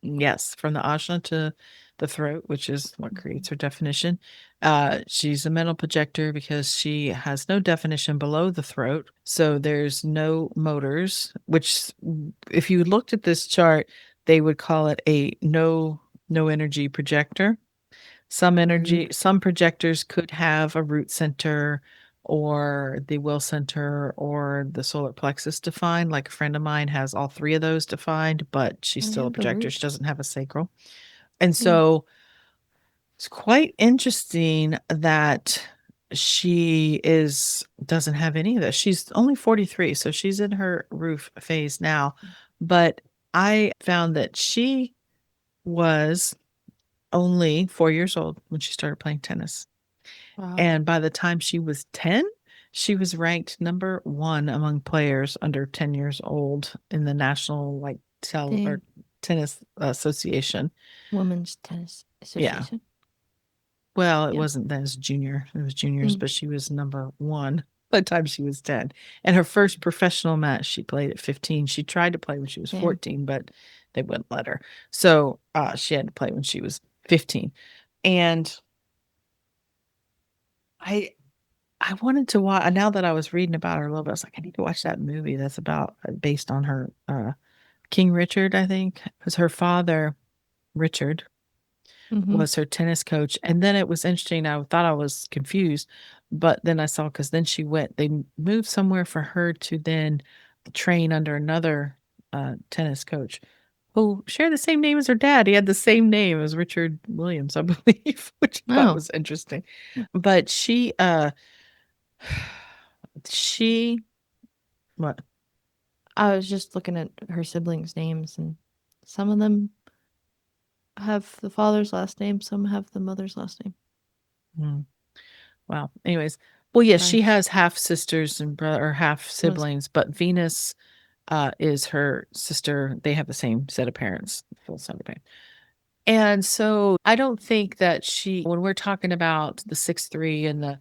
[SPEAKER 1] Yes, from the ajna to the throat, which is what creates her definition. She's a mental projector because she has no definition below the throat. So there's no motors, which if you looked at this chart, they would call it a no energy projector. Some projectors could have a root center or the will center or the solar plexus defined. Like a friend of mine has all three of those defined, but she's still a projector. She doesn't have a sacral. And so it's quite interesting that she doesn't have any of this. She's only 43, so she's in her roof phase now. But I found that she was only 4 years old when she started playing tennis. Wow. And by the time she was 10, she was ranked number 1 among players under 10 years old in the National or Tennis Association.
[SPEAKER 2] Women's Tennis Association.
[SPEAKER 1] Yeah. Well, it wasn't that, it was junior. It was juniors, but she was number 1 by the time she was 10. And her first professional match she played at 15. She tried to play when she was 14, but they wouldn't let her. So she had to play when she was 15. And I wanted to watch, now that I was reading about her a little bit, I was like, I need to watch that movie that's based on her, King Richard, I think, because her father, Richard, was her tennis coach. And then it was interesting. I thought I was confused, but then I saw, because then they moved somewhere for her to then train under another tennis coach who shared the same name as her dad. He had the same name as Richard Williams, I believe, which I thought was interesting. But what?
[SPEAKER 2] I was just looking at her siblings' names, and some of them have the father's last name, some have the mother's last name.
[SPEAKER 1] Wow. Anyways, well, yes, she has half sisters and or half siblings, but Venus is her sister. They have the same set of parents, full set of parents. And so I don't think that when we're talking about the 6-3 and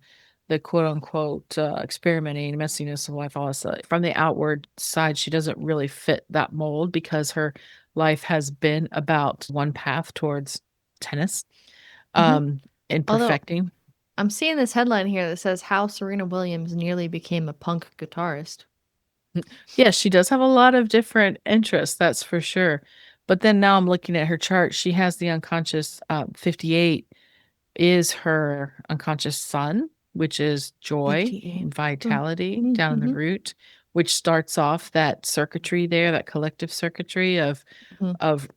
[SPEAKER 1] the quote unquote experimenting, messiness of life, all this stuff, from the outward side, she doesn't really fit that mold because her life has been about one path towards tennis and perfecting.
[SPEAKER 2] Although, I'm seeing this headline here that says how Serena Williams nearly became a punk guitarist.
[SPEAKER 1] Yes, she does have a lot of different interests, that's for sure. But then now I'm looking at her chart. She has the unconscious 58 is her unconscious sun, which is joy and vitality down in the root, which starts off that circuitry there, that collective circuitry of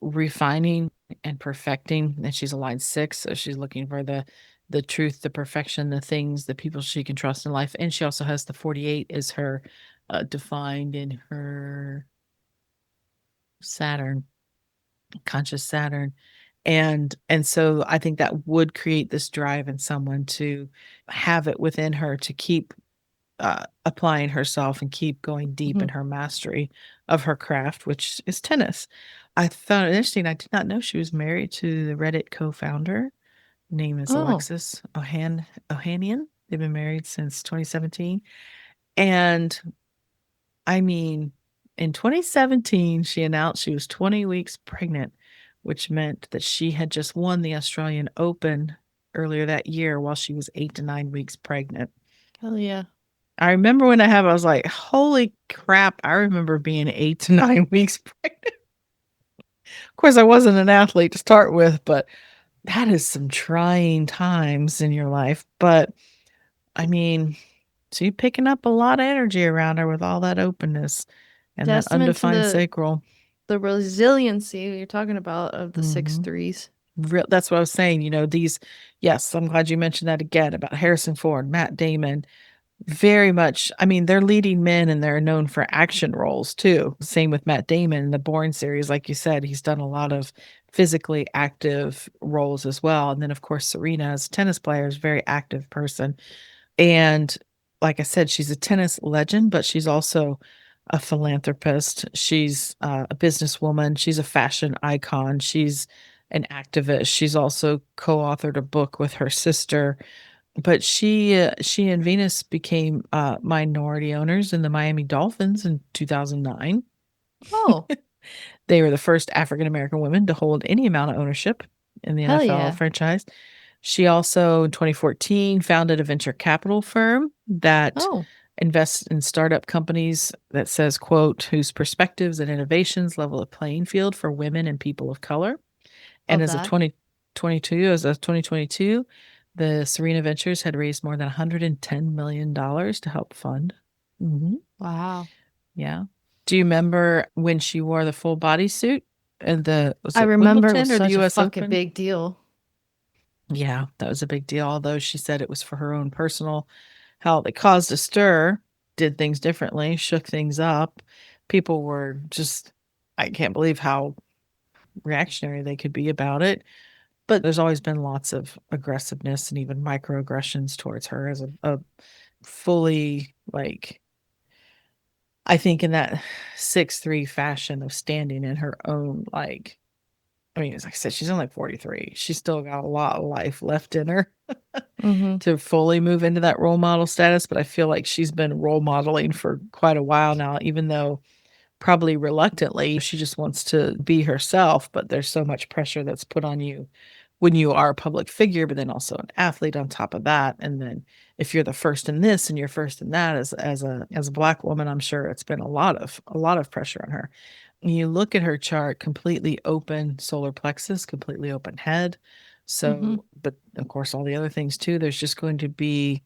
[SPEAKER 1] refining and perfecting. And she's a line 6, so she's looking for the truth, the perfection, the things, the people she can trust in life. And she also has the 48 is her defined in her Saturn, conscious Saturn. And so I think that would create this drive in someone to have it within her to keep applying herself and keep going deep in her mastery of her craft, which is tennis. I found it interesting. I did not know she was married to the Reddit co-founder. Her name is Alexis Ohanian. They've been married since 2017. And I mean, in 2017, she announced she was 20 weeks pregnant, which meant that she had just won the Australian Open earlier that year while she was 8 to 9 weeks pregnant.
[SPEAKER 2] Hell yeah.
[SPEAKER 1] I remember when I was like, holy crap, I remember being 8 to 9 weeks pregnant. Of course, I wasn't an athlete to start with, but that is some trying times in your life. But I mean, so you picking up a lot of energy around her with all that openness and that
[SPEAKER 2] Testament to
[SPEAKER 1] undefined sacral.
[SPEAKER 2] the resiliency you're talking about of the
[SPEAKER 1] Mhm.
[SPEAKER 2] 6-3s.
[SPEAKER 1] That's what I was saying. These, yes, I'm glad you mentioned that again about Harrison Ford, Matt Damon. Very much. I mean, they're leading men and they're known for action roles too. Same with Matt Damon in the Bourne series. Like you said, he's done a lot of physically active roles as well. And then, of course, Serena, as a tennis player, is a very active person. And like I said, she's a tennis legend, but she's also a philanthropist. She's a businesswoman. She's a fashion icon. She's an activist. She's also co-authored a book with her sister. But she and Venus became minority owners in the Miami Dolphins in 2009.
[SPEAKER 2] Oh,
[SPEAKER 1] They were the first African American women to hold any amount of ownership in the
[SPEAKER 2] hell
[SPEAKER 1] NFL
[SPEAKER 2] yeah.
[SPEAKER 1] franchise. She also, in 2014, founded a venture capital firm that
[SPEAKER 2] Oh,
[SPEAKER 1] invests in startup companies that says, quote, whose perspectives and innovations level a playing field for women and people of color. And
[SPEAKER 2] love
[SPEAKER 1] as of
[SPEAKER 2] that.
[SPEAKER 1] 2022, the Serena Ventures had raised more than $110 million to help fund. Mhm.
[SPEAKER 2] Wow.
[SPEAKER 1] Yeah. Do you remember when she wore the full bodysuit and was
[SPEAKER 2] I
[SPEAKER 1] it
[SPEAKER 2] remember it was
[SPEAKER 1] Wimbledon or the
[SPEAKER 2] such a
[SPEAKER 1] US
[SPEAKER 2] fucking
[SPEAKER 1] Open?
[SPEAKER 2] big deal.
[SPEAKER 1] Yeah, that was a big deal. Although she said it was for her own personal health. It caused a stir, did things differently, shook things up. People were just, I can't believe how reactionary they could be about it. But there's always been lots of aggressiveness and even microaggressions towards her as a fully, like, I think in that 6'3" fashion of standing in her own, like, I mean, as I said, she's only 43. She's still got a lot of life left in her
[SPEAKER 2] Mhm.
[SPEAKER 1] to fully move into that role model status. But I feel like she's been role modeling for quite a while now, even though probably reluctantly she just wants to be herself. But there's so much pressure that's put on you when you are a public figure, but then also an athlete on top of that. And then if you're the first in this and you're first in that as a black woman, I'm sure it's been a lot of pressure on her. You look at her chart, completely open solar plexus, completely open head.
[SPEAKER 2] Mhm.
[SPEAKER 1] So, but of course, all the other things too, there's just going to be,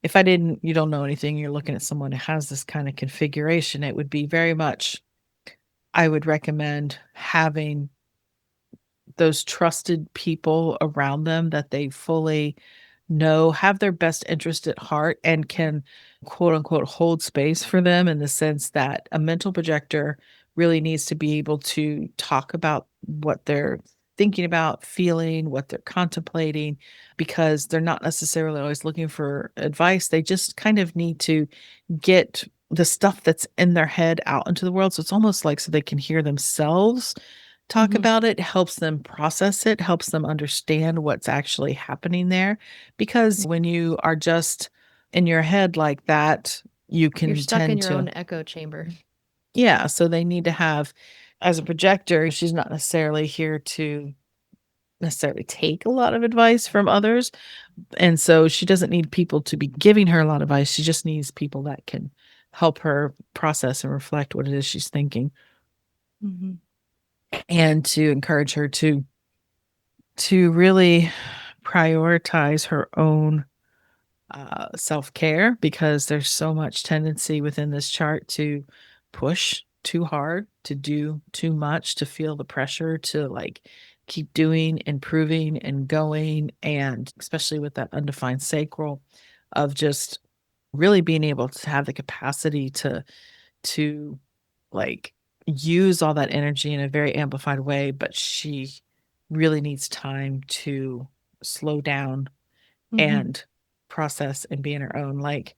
[SPEAKER 1] if I didn't, you don't know anything, you're looking at someone who has this kind of configuration, it would be very much, I would recommend having those trusted people around them that they fully know, have their best interest at heart, and can quote unquote hold space for them in the sense that a mental projector really needs to be able to talk about what they're thinking about, feeling, what they're contemplating, because they're not necessarily always looking for advice. They just kind of need to get the stuff that's in their head out into the world. So it's almost like so they can hear themselves talk
[SPEAKER 2] Mhm.
[SPEAKER 1] about it, helps them process it, helps them understand what's actually happening there. Because when you are just in your head like that, you
[SPEAKER 2] You're
[SPEAKER 1] can
[SPEAKER 2] stuck in
[SPEAKER 1] tend
[SPEAKER 2] your
[SPEAKER 1] to,
[SPEAKER 2] own echo chamber.
[SPEAKER 1] yeah. So they need to have, as a projector, she's not necessarily here to necessarily take a lot of advice from others. And so she doesn't need people to be giving her a lot of advice. She just needs people that can help her process and reflect what it is she's thinking,
[SPEAKER 2] Mhm.
[SPEAKER 1] and to encourage her to really prioritize her own self-care, because there's so much tendency within this chart to push too hard, to do too much, to feel the pressure to like keep doing, improving, and going. And especially with that undefined sacral of just really being able to have the capacity to like use all that energy in a very amplified way, but she really needs time to slow down
[SPEAKER 2] Mhm.
[SPEAKER 1] and process and be in her own. Like,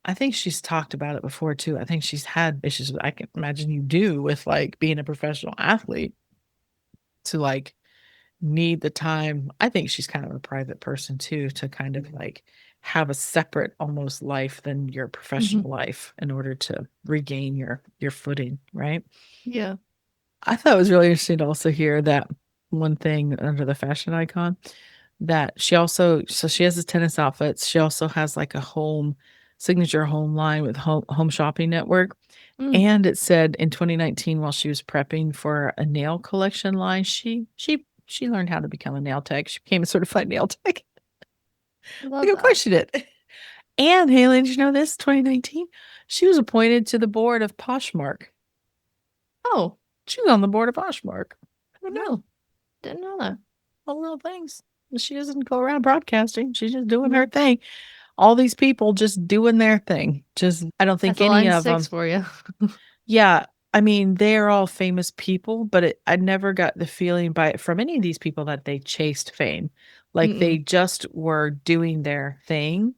[SPEAKER 1] I think she's talked about it before too. I think she's had issues. I can imagine you do with like being a professional athlete to like need the time. I think she's kind of a private person too, to kind of like have a separate almost life than your
[SPEAKER 2] Mhm.
[SPEAKER 1] professional life in order to regain your footing, right?
[SPEAKER 2] Yeah.
[SPEAKER 1] I thought it was really interesting to also hear that one thing under the fashion icon. that she also so she has the tennis outfits. She also has like a home signature home line with home shopping network.
[SPEAKER 2] Mm.
[SPEAKER 1] And it said in 2019 while she was prepping for a nail collection line, she learned how to become a nail tech. She became a certified nail tech.
[SPEAKER 2] Love
[SPEAKER 1] Like, of course
[SPEAKER 2] that.
[SPEAKER 1] she did. And Haley, did you know this? 2019, she was appointed to the board of Poshmark.
[SPEAKER 2] Oh,
[SPEAKER 1] She was on the board of Poshmark. I don't know.
[SPEAKER 2] no, didn't know that.
[SPEAKER 1] All little things. She doesn't go around broadcasting. She's just doing her
[SPEAKER 2] No.
[SPEAKER 1] thing. All these people just doing their thing. Just, I don't think
[SPEAKER 2] That's a
[SPEAKER 1] any
[SPEAKER 2] line
[SPEAKER 1] of
[SPEAKER 2] 6
[SPEAKER 1] them.
[SPEAKER 2] for you.
[SPEAKER 1] Yeah, I mean, they're all famous people, but I never got the feeling from any of these people that they chased fame. Like they
[SPEAKER 2] Mm-mm.
[SPEAKER 1] just were doing their thing.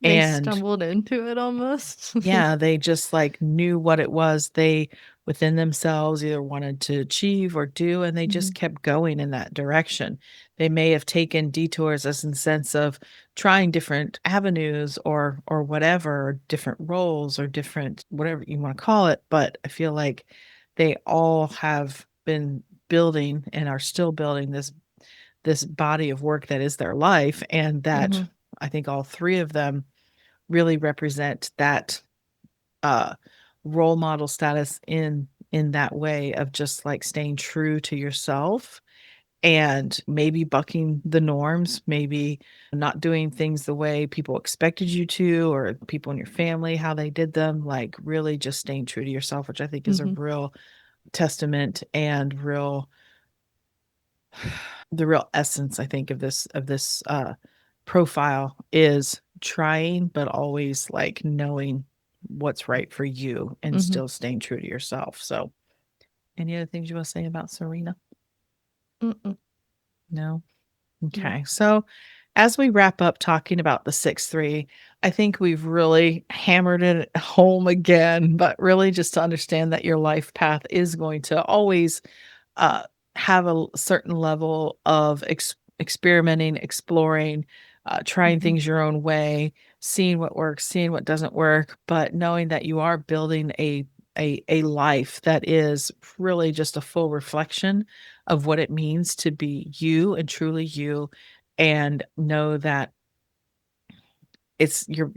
[SPEAKER 2] They
[SPEAKER 1] And
[SPEAKER 2] stumbled into it almost.
[SPEAKER 1] yeah, they just like knew what it was they within themselves either wanted to achieve or do, and they just
[SPEAKER 2] Mhm.
[SPEAKER 1] kept going in that direction. They may have taken detours as in the sense of trying different avenues or whatever, or different roles or different whatever you want to call it, but I feel like they all have been building and are still building this body of work that is their life, and that
[SPEAKER 2] Mhm.
[SPEAKER 1] I think all three of them really represent that uh role model status in that way of just like staying true to yourself and maybe bucking the norms, maybe not doing things the way people expected you to or people in your family how they did them, like really just staying true to yourself, which I think is a
[SPEAKER 2] Mhm.
[SPEAKER 1] real testament and real the real essence I think of this profile is trying but always like knowing what's right for you and
[SPEAKER 2] Mhm.
[SPEAKER 1] still staying true to yourself. So, any other things you want to say about Serena?
[SPEAKER 2] Mm-mm.
[SPEAKER 1] No?
[SPEAKER 2] Nope.
[SPEAKER 1] Okay. So, as we wrap up talking about the 6-3, I think we've really hammered it home again, but really just to understand that your life path is going to always uh, have a certain level of experimenting, exploring, trying
[SPEAKER 2] Mhm.
[SPEAKER 1] things your own way, seeing what works, seeing what doesn't work, but knowing that you are building a life that is really just a full reflection of what it means to be you and truly you, and know that it's your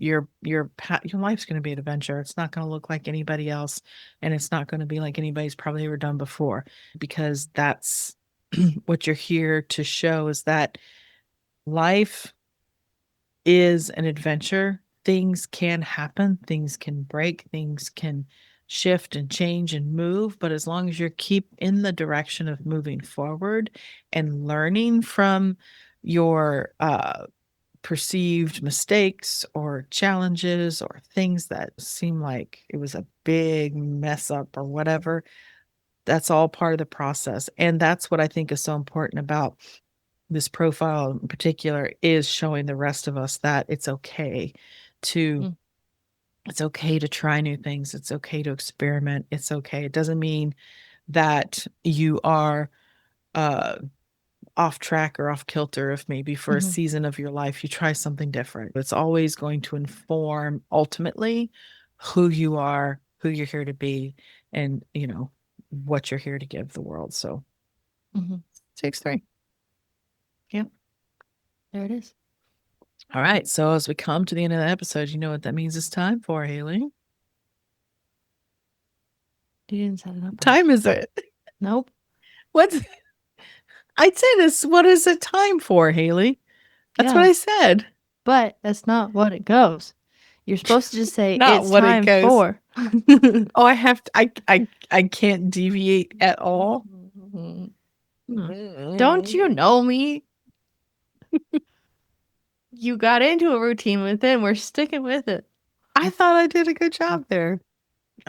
[SPEAKER 1] life's going to be an adventure. It's not going to look like anybody else, and it's not going to be like anybody's probably ever done before, because that's what you're here to show, is that life is an adventure. Things can happen, things can break, things can shift and change and move, but as long as you keep in the direction of moving forward and learning from your perceived mistakes or challenges or things that seem like it was a big mess up or whatever, that's all part of the process. And that's what I think is so important about this profile in particular, is showing the rest of us that to
[SPEAKER 2] Mm.
[SPEAKER 1] it's okay to try new things. It's okay to experiment. It's okay. It doesn't mean that you are uh off track or off kilter if maybe for a
[SPEAKER 2] Mhm.
[SPEAKER 1] season of your life you try something different. It's always going to inform ultimately who you are, who you're here to be, and what you're here to give the world. So
[SPEAKER 2] Mhm.
[SPEAKER 1] 6-3. Yeah.
[SPEAKER 2] There it is.
[SPEAKER 1] All right. So as we come to the end of the episode, you know what that means it's time for, Haley? What
[SPEAKER 2] You didn't set it up right.
[SPEAKER 1] time is it?
[SPEAKER 2] Nope.
[SPEAKER 1] What's I'd say this. What is it time for, Haley? That's what
[SPEAKER 2] Yeah,
[SPEAKER 1] I said.
[SPEAKER 2] but that's not what it goes. You're supposed to just say
[SPEAKER 1] Not
[SPEAKER 2] it's
[SPEAKER 1] what it
[SPEAKER 2] time
[SPEAKER 1] goes.
[SPEAKER 2] for.
[SPEAKER 1] Oh, I have to, I can't deviate at all.
[SPEAKER 2] Don't you know me? You got into a routine with it, and we're sticking with it.
[SPEAKER 1] I thought I did a good job there.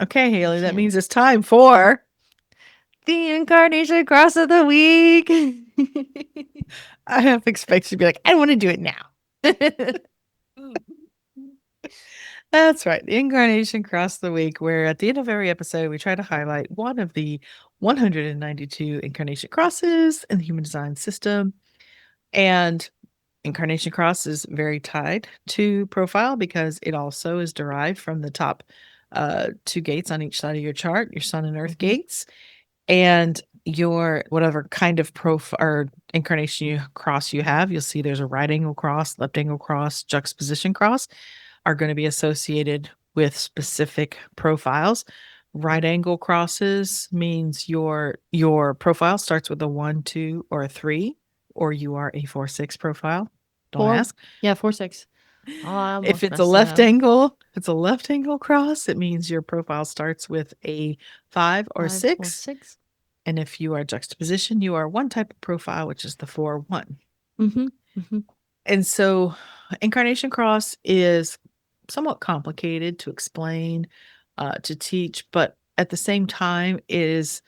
[SPEAKER 1] Okay, Haley, that
[SPEAKER 2] Yeah.
[SPEAKER 1] means it's time for.
[SPEAKER 2] The incarnation cross of the week.
[SPEAKER 1] I have expected to be like, I want to do it now. That's right. The incarnation cross the week, where at the end of every episode, we try to highlight one of the 192 incarnation crosses in the human design system. And incarnation cross is very tied to profile because it also is derived from the top two gates on each side of your chart, your sun and earth
[SPEAKER 2] Mhm.
[SPEAKER 1] gates. And your whatever kind of or incarnation cross you have, you'll see there's a right angle cross, left angle cross, juxtaposition cross are going to be associated with specific profiles. Right angle crosses means your profile starts with a 1, 2, or a 3, or you are a 4, 6 profile. Don't
[SPEAKER 2] Four.
[SPEAKER 1] ask.
[SPEAKER 2] Yeah, 4, 6. Oh, I
[SPEAKER 1] If
[SPEAKER 2] almost
[SPEAKER 1] it's a
[SPEAKER 2] messed that
[SPEAKER 1] left
[SPEAKER 2] up.
[SPEAKER 1] angle, if it's a left angle cross, it means your profile starts with a 5 or
[SPEAKER 2] 5 or
[SPEAKER 1] 6.
[SPEAKER 2] 6.
[SPEAKER 1] And if you are juxtaposition, you are one type of profile, which is the 4, 1. And so incarnation cross is somewhat complicated to explain, to teach, but at the same time is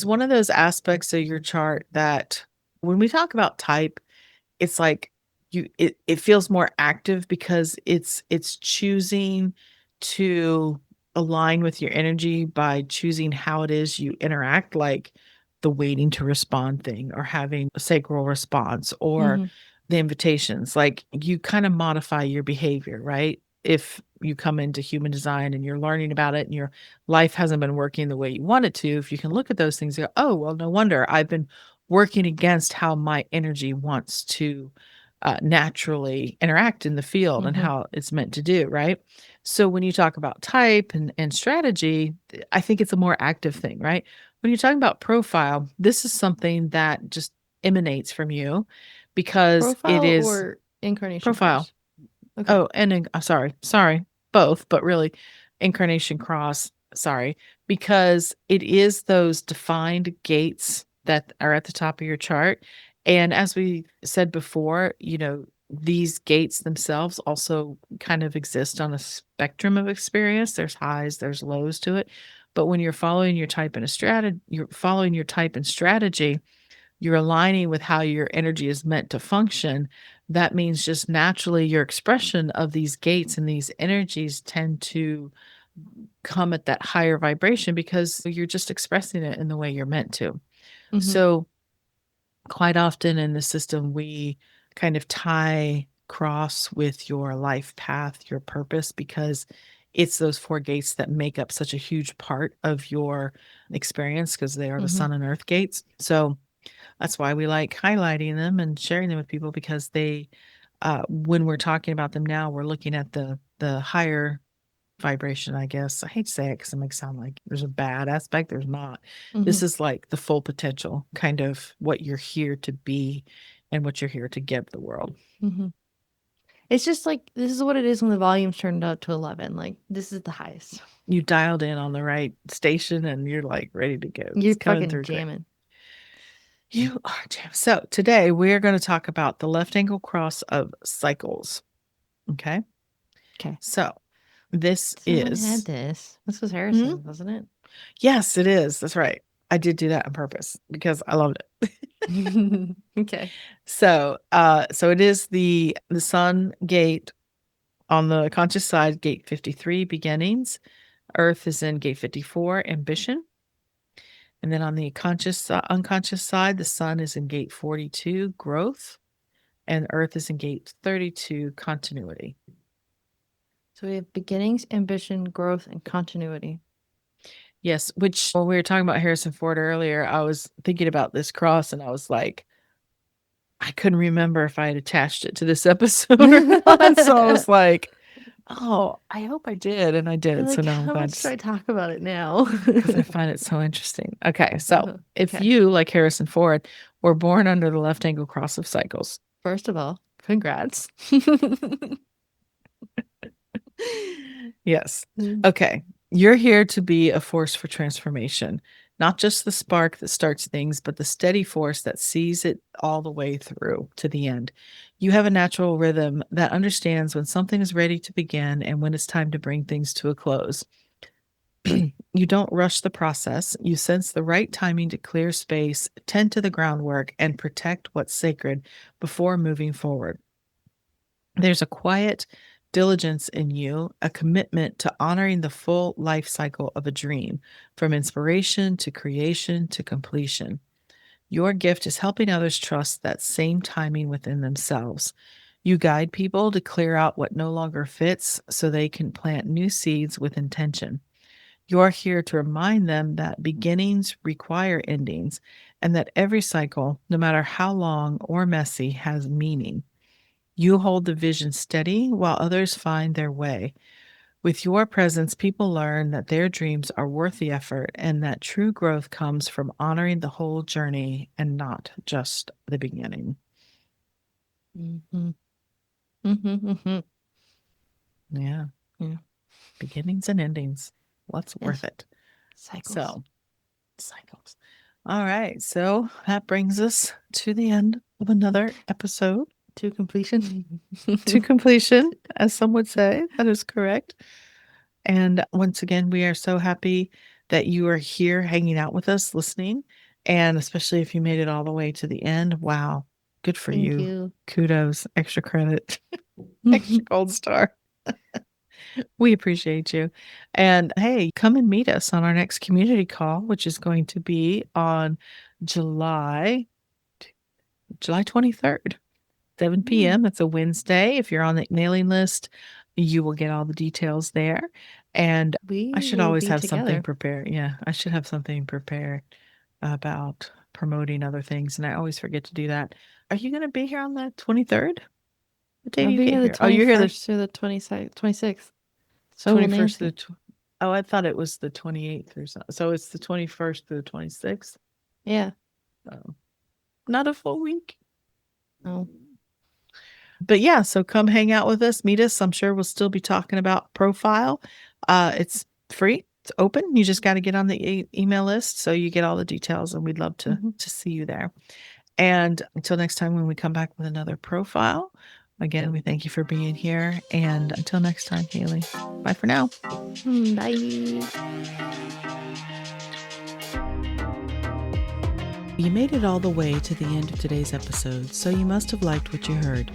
[SPEAKER 1] one of those aspects of your chart that when we talk about type, it's like it feels more active because it's choosing to align with your energy by choosing how it is you interact, like the waiting to respond thing or having a sacral response or the invitations. Like you kind of modify your behavior, right? If you come into human design and you're learning about it and your life hasn't been working the way you want it to, if you can look at those things and go, oh, well, no wonder I've been working against how my energy wants to naturally interact in the field and how it's meant to do, right? So when you talk about type and strategy, I think it's a more active thing, right? When you're talking about profile, this is something that just emanates from you because it
[SPEAKER 2] Profile
[SPEAKER 1] is
[SPEAKER 2] or incarnation
[SPEAKER 1] profile.
[SPEAKER 2] cross? Okay.
[SPEAKER 1] Oh, and sorry, both, but really incarnation cross, sorry, because it is those defined gates that are at the top of your chart. And as we said before, these gates themselves also kind of exist on a spectrum of experience. There's highs, there's lows to it. But when you're following your type and a strategy, you're following your type and strategy, you're aligning with how your energy is meant to function. That means just naturally your expression of these gates and these energies tend to come at that higher vibration because you're just expressing it in the way you're meant to. So, quite often in the system, we kind of tie cross with your life path, your purpose, because it's those 4 gates that make up such a huge part of your experience because they are the sun and earth gates. So, that's why we like highlighting them and sharing them with people because they, when we're talking about them now, we're looking at the higher vibration, I guess. I hate to say it because it makes it sound like there's a bad aspect. There's not. This is like the full potential, kind of what you're here to be and what you're here to give the world.
[SPEAKER 2] It's just like this is what it is when the volume's turned up to 11. Like this is the highest.
[SPEAKER 1] You dialed in on the right station and you're like ready to go.
[SPEAKER 2] You're
[SPEAKER 1] It's coming
[SPEAKER 2] fucking
[SPEAKER 1] through great.
[SPEAKER 2] jamming.
[SPEAKER 1] You are jamming. So today we're going to talk about the left angle cross of cycles. Okay.
[SPEAKER 2] Okay.
[SPEAKER 1] So this
[SPEAKER 2] Someone
[SPEAKER 1] is
[SPEAKER 2] had this. This was Harrison, wasn't it?
[SPEAKER 1] Yes, it is. That's right. I did do that on purpose because I loved it.
[SPEAKER 2] Okay.
[SPEAKER 1] So it is the sun gate on the conscious side, gate 53, beginnings. Earth is in gate 54, ambition. And then on the unconscious side, the sun is in gate 42, growth, and earth is in gate 32, continuity.
[SPEAKER 2] So we have beginnings, ambition, growth, and continuity.
[SPEAKER 1] Yes, which when we were talking about Harrison Ford earlier, I was thinking about this cross and I was like, I couldn't remember if I had attached it to this episode or not. So I was like, oh, I hope I did. And I did.
[SPEAKER 2] Like,
[SPEAKER 1] So now I'm
[SPEAKER 2] how
[SPEAKER 1] glad
[SPEAKER 2] much should I talk about it now?
[SPEAKER 1] because I find it so interesting. Okay. So if
[SPEAKER 2] Okay.
[SPEAKER 1] you, like Harrison Ford, were born under the left angle cross of cycles,
[SPEAKER 2] First of all, congrats.
[SPEAKER 1] yes. Okay. You're here to be a force for transformation, not just the spark that starts things, but the steady force that sees it all the way through to the end. You have a natural rhythm that understands when something is ready to begin and when it's time to bring things to a close. You don't rush the process. You sense the right timing to clear space, tend to the groundwork, and protect what's sacred before moving forward. There's a quiet diligence in you, a commitment to honoring the full life cycle of a dream, from inspiration to creation to completion. Your gift is helping others trust that same timing within themselves. You guide people to clear out what no longer fits so they can plant new seeds with intention. You're here to remind them that beginnings require endings and that every cycle, no matter how long or messy, has meaning. You hold the vision steady while others find their way. With your presence, people learn that their dreams are worth the effort and that true growth comes from honoring the whole journey and not just the beginning.
[SPEAKER 2] Mm-hmm. Mm-hmm. Mm-hmm.
[SPEAKER 1] Yeah. Beginnings and endings. What's worth it?
[SPEAKER 2] Cycles.
[SPEAKER 1] Cycles. All right. So that brings us to the end of another episode.
[SPEAKER 2] To completion.
[SPEAKER 1] To completion, as some would say. That is correct. And once again, we are so happy that you are here hanging out with us, listening. And especially if you made it all the way to the end. Wow. Good for
[SPEAKER 2] Thank
[SPEAKER 1] you.
[SPEAKER 2] you.
[SPEAKER 1] Kudos. Extra credit. Extra gold star. We appreciate you. And hey, come and meet us on our next community call, which is going to be on July 23rd, 7 p.m. It's a Wednesday. If you're on the mailing list, you will get all the details there. And I should always have something prepared. Yeah, I should have something prepared about promoting other things. And I always forget to do that. Are you going to be here on the 23rd? What day
[SPEAKER 2] I'll
[SPEAKER 1] do you
[SPEAKER 2] be
[SPEAKER 1] get
[SPEAKER 2] here the
[SPEAKER 1] here? Oh, you're here the
[SPEAKER 2] 21st through the 26th. So
[SPEAKER 1] 21st through oh, I thought it was the 28th or something. So it's the 21st through the 26th?
[SPEAKER 2] Yeah.
[SPEAKER 1] Oh. Not a full week.
[SPEAKER 2] Oh.
[SPEAKER 1] But yeah, so come hang out with us, meet us. I'm sure we'll still be talking about profile. It's free. It's open. You just got to get on the email list so you get all the details, and we'd love to see you there. And until next time when we come back with another profile, again, we thank you for being here. And until next time, Haley, bye for now.
[SPEAKER 2] Bye.
[SPEAKER 1] You made it all the way to the end of today's episode, so you must have liked what you heard.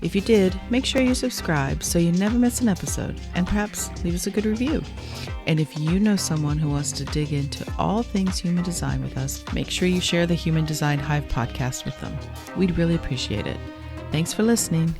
[SPEAKER 1] If you did, make sure you subscribe so you never miss an episode, and perhaps leave us a good review. And if you know someone who wants to dig into all things human design with us, make sure you share the Human Design Hive podcast with them. We'd really appreciate it. Thanks for listening.